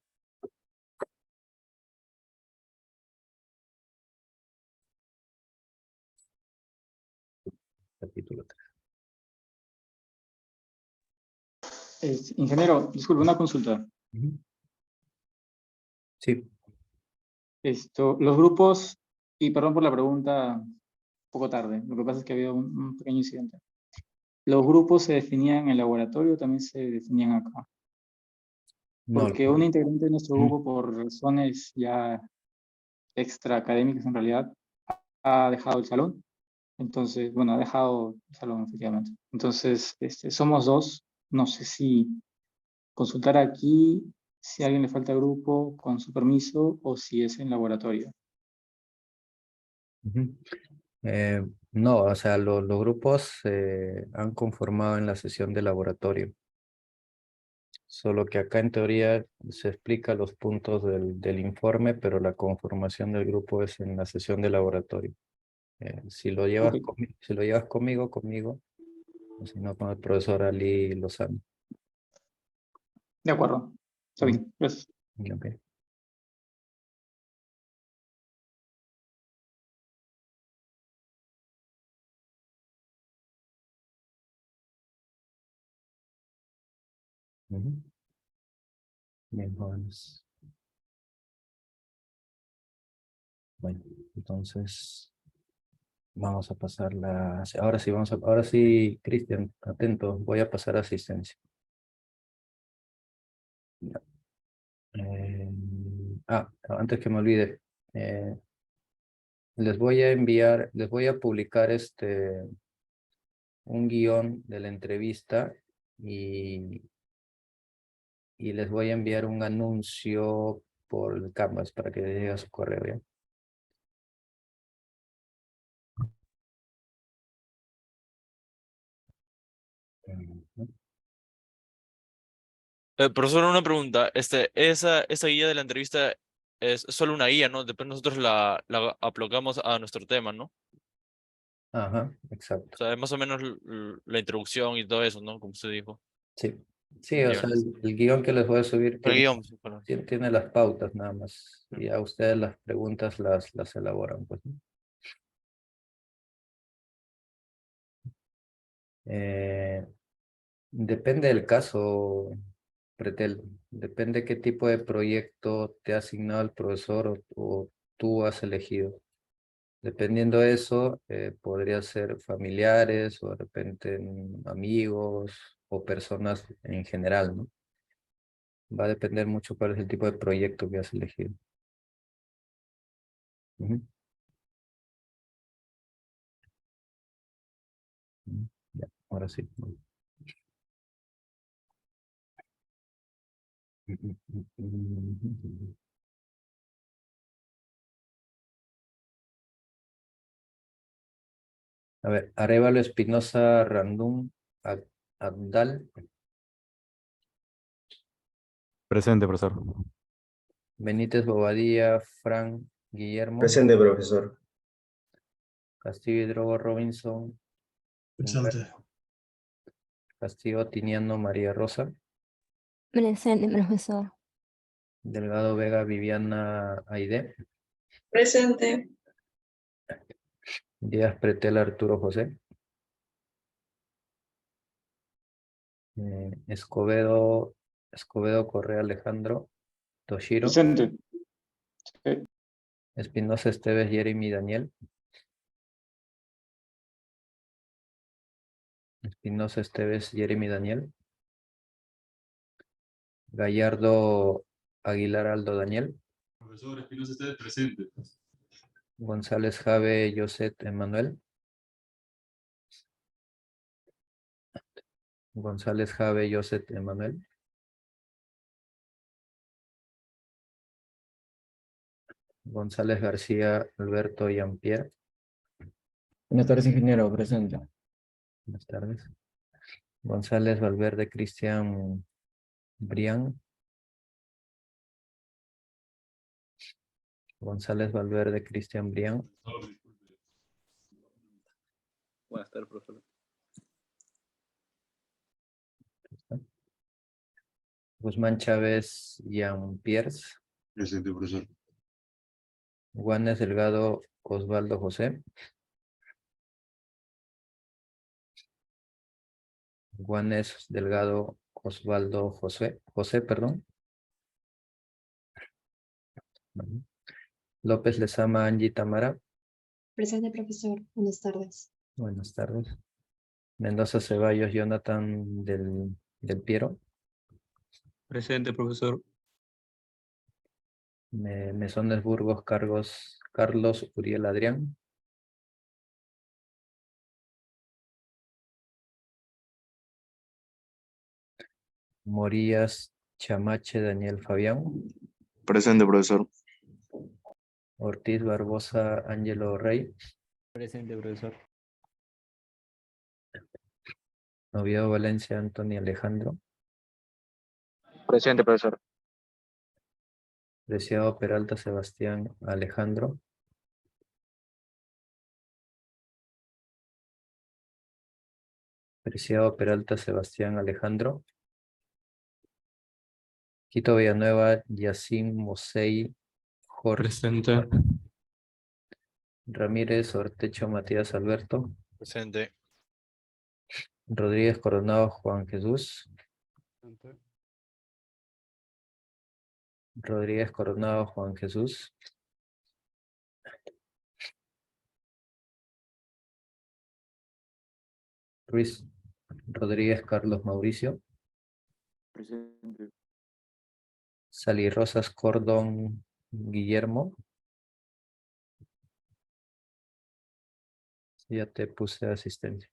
Capítulo 3. Ingeniero, disculpe, una consulta. Ujú. Sí. Los grupos, y perdón por la pregunta un poco tarde, lo que pasa es que ha habido un pequeño incidente. ¿Los grupos se definían en el laboratorio o también se definían acá? No. Porque un integrante de nuestro Ujú. grupo, por razones ya extra académicas en realidad, ha dejado el salón. Entonces, bueno, ha dejado el salón efectivamente. Entonces, somos dos. No sé si consultar aquí, si a alguien le falta grupo, con su permiso, o si es en laboratorio. Ujú. No, o sea, los grupos se han conformado en la sesión de laboratorio. Solo que acá en teoría se explica los puntos del informe, pero la conformación del grupo es en la sesión de laboratorio. Si lo llevas, Ok, si lo llevas conmigo, o si no con el profesor Ali Lozano. de acuerdo. Está Ujú. bien, gracias. Ok. Ujú. Bien, jóvenes. Bueno, entonces vamos a pasar la... Ahora sí, Cristian, atento, voy a pasar asistencia. Ya. Antes que me olvide, les voy a publicar un guión de la entrevista y, y les voy a enviar un anuncio por el Canvas para que les llegue a su correo, ¿ya? Ujú. Profesor, una pregunta. Esa guía de la entrevista es solo una guía, ¿no? Después nosotros la aplocamos a nuestro tema, ¿no? Ajá, O exacto. sea, es más o menos la introducción y todo eso, ¿no? Como usted dijo. Sí, sí, o Ya, sea, listo. el guión que les voy a subir El tiene, guión, sí, perdón. tiene las pautas nada más. Mm. Y a ustedes las preguntas las elaboran, pues, ¿no? Eh, Depende del caso, Pretel. Depende qué tipo de proyecto te ha asignado el profesor o tú has elegido. Dependiendo de eso, podría ser familiares o de repente amigos o personas en general, ¿no? Va a depender mucho cuál es el tipo de proyecto que has elegido. Ujú. Ya, ahora sí. A ver, Arévalo Espinosa Randún Abdal, Presente, profesor. Benítez Bobadilla, Frank Guillermo, Presente, profesor. Castillo Hidrogo Robinson, Presente. Castillo Tiniano María Rosa, Presente, profesor. Delgado Vega Viviana Aide, Presente. Díaz Pretel Arturo José, Escobedo Correa Alejandro Toshiro. Presente. Sí. Espinosa Esteves Jeremy Daniel. Espinosa Esteves Jeremy Daniel. Gallardo Aguilar Aldo Daniel. Profesor Espinosa Esteves, presente. González Jave Josep Emanuel. González Jave Josep Emanuel. González García Alberto Jean-Pierre. Buenas tardes, ingeniero. Presente. Buenas tardes. González Valverde Cristian Brián. González Valverde Cristian Brián. Buenas tardes, profesor. Guzmán Chávez Jean-Pierre. Presente, profesor. Juanes Delgado Osvaldo José. Juanes Delgado Osvaldo José, perdón. Bueno. López Lezama Angie Tamara. Presente, profesor. Buenas tardes. Buenas tardes. Mendoza Ceballos Jonathan del Piero. Presente, profesor. Mesones Burgos Carlos Uriel Adrián. Morías Chamache Daniel Fabián. Presente, profesor. Ortiz Barbosa Ángelo Rey. Presente, profesor. Oviedo Valencia Antonio Alejandro. Presente, profesor. Preciado Peralta Sebastián Alejandro. Preciado Peralta Sebastián Alejandro. Quito Villanueva Yacine Mosei Jorge. Presente. Ramírez Ortecho Matías Alberto. Presente. Rodríguez Coronado Juan Jesús. Rodríguez Coronado Juan Jesús. Ruiz Rodríguez Carlos Mauricio. Presente. Sally Rosas Cordón Guillermo. Ya te puse asistencia.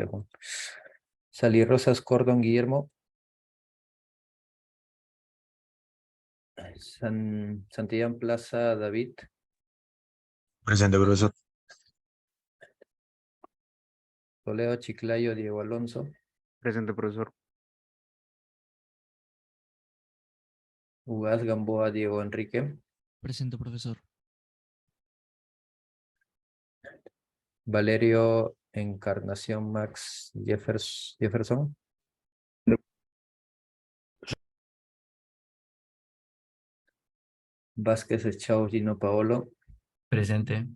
Juan. Sally Rosas Cordón Guillermo. Santillán Plaza David. Presente, profesor. Toledo Chiclayo Diego Alonso. Presente, profesor. Ugaz Gamboa Diego Enrique. Presente, profesor. Valerio Encarnación Max Jefferson. Vázquez Echao Gino Paolo. Presente.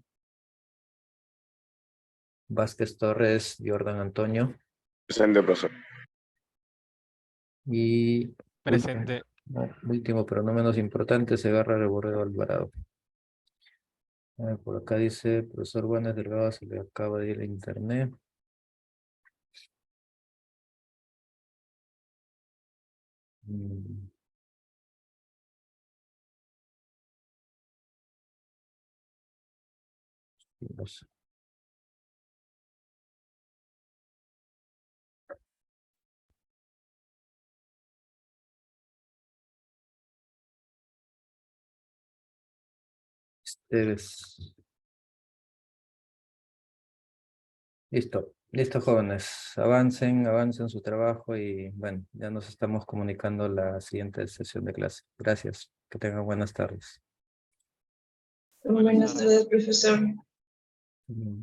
Vázquez Torres Jordan Antonio. Presente, profesor. Y Presente. último, pero no menos importante, Segarra Reborrego Alvarado. Por acá dice, profesor Juanes Delgado, se le acaba de ir el internet. No sé. Listo, jóvenes. Avancen su trabajo y bueno, ya nos estamos comunicando la siguiente sesión de clase. Gracias. Que tengan buenas tardes. Buenas tardes, profesor. Mm.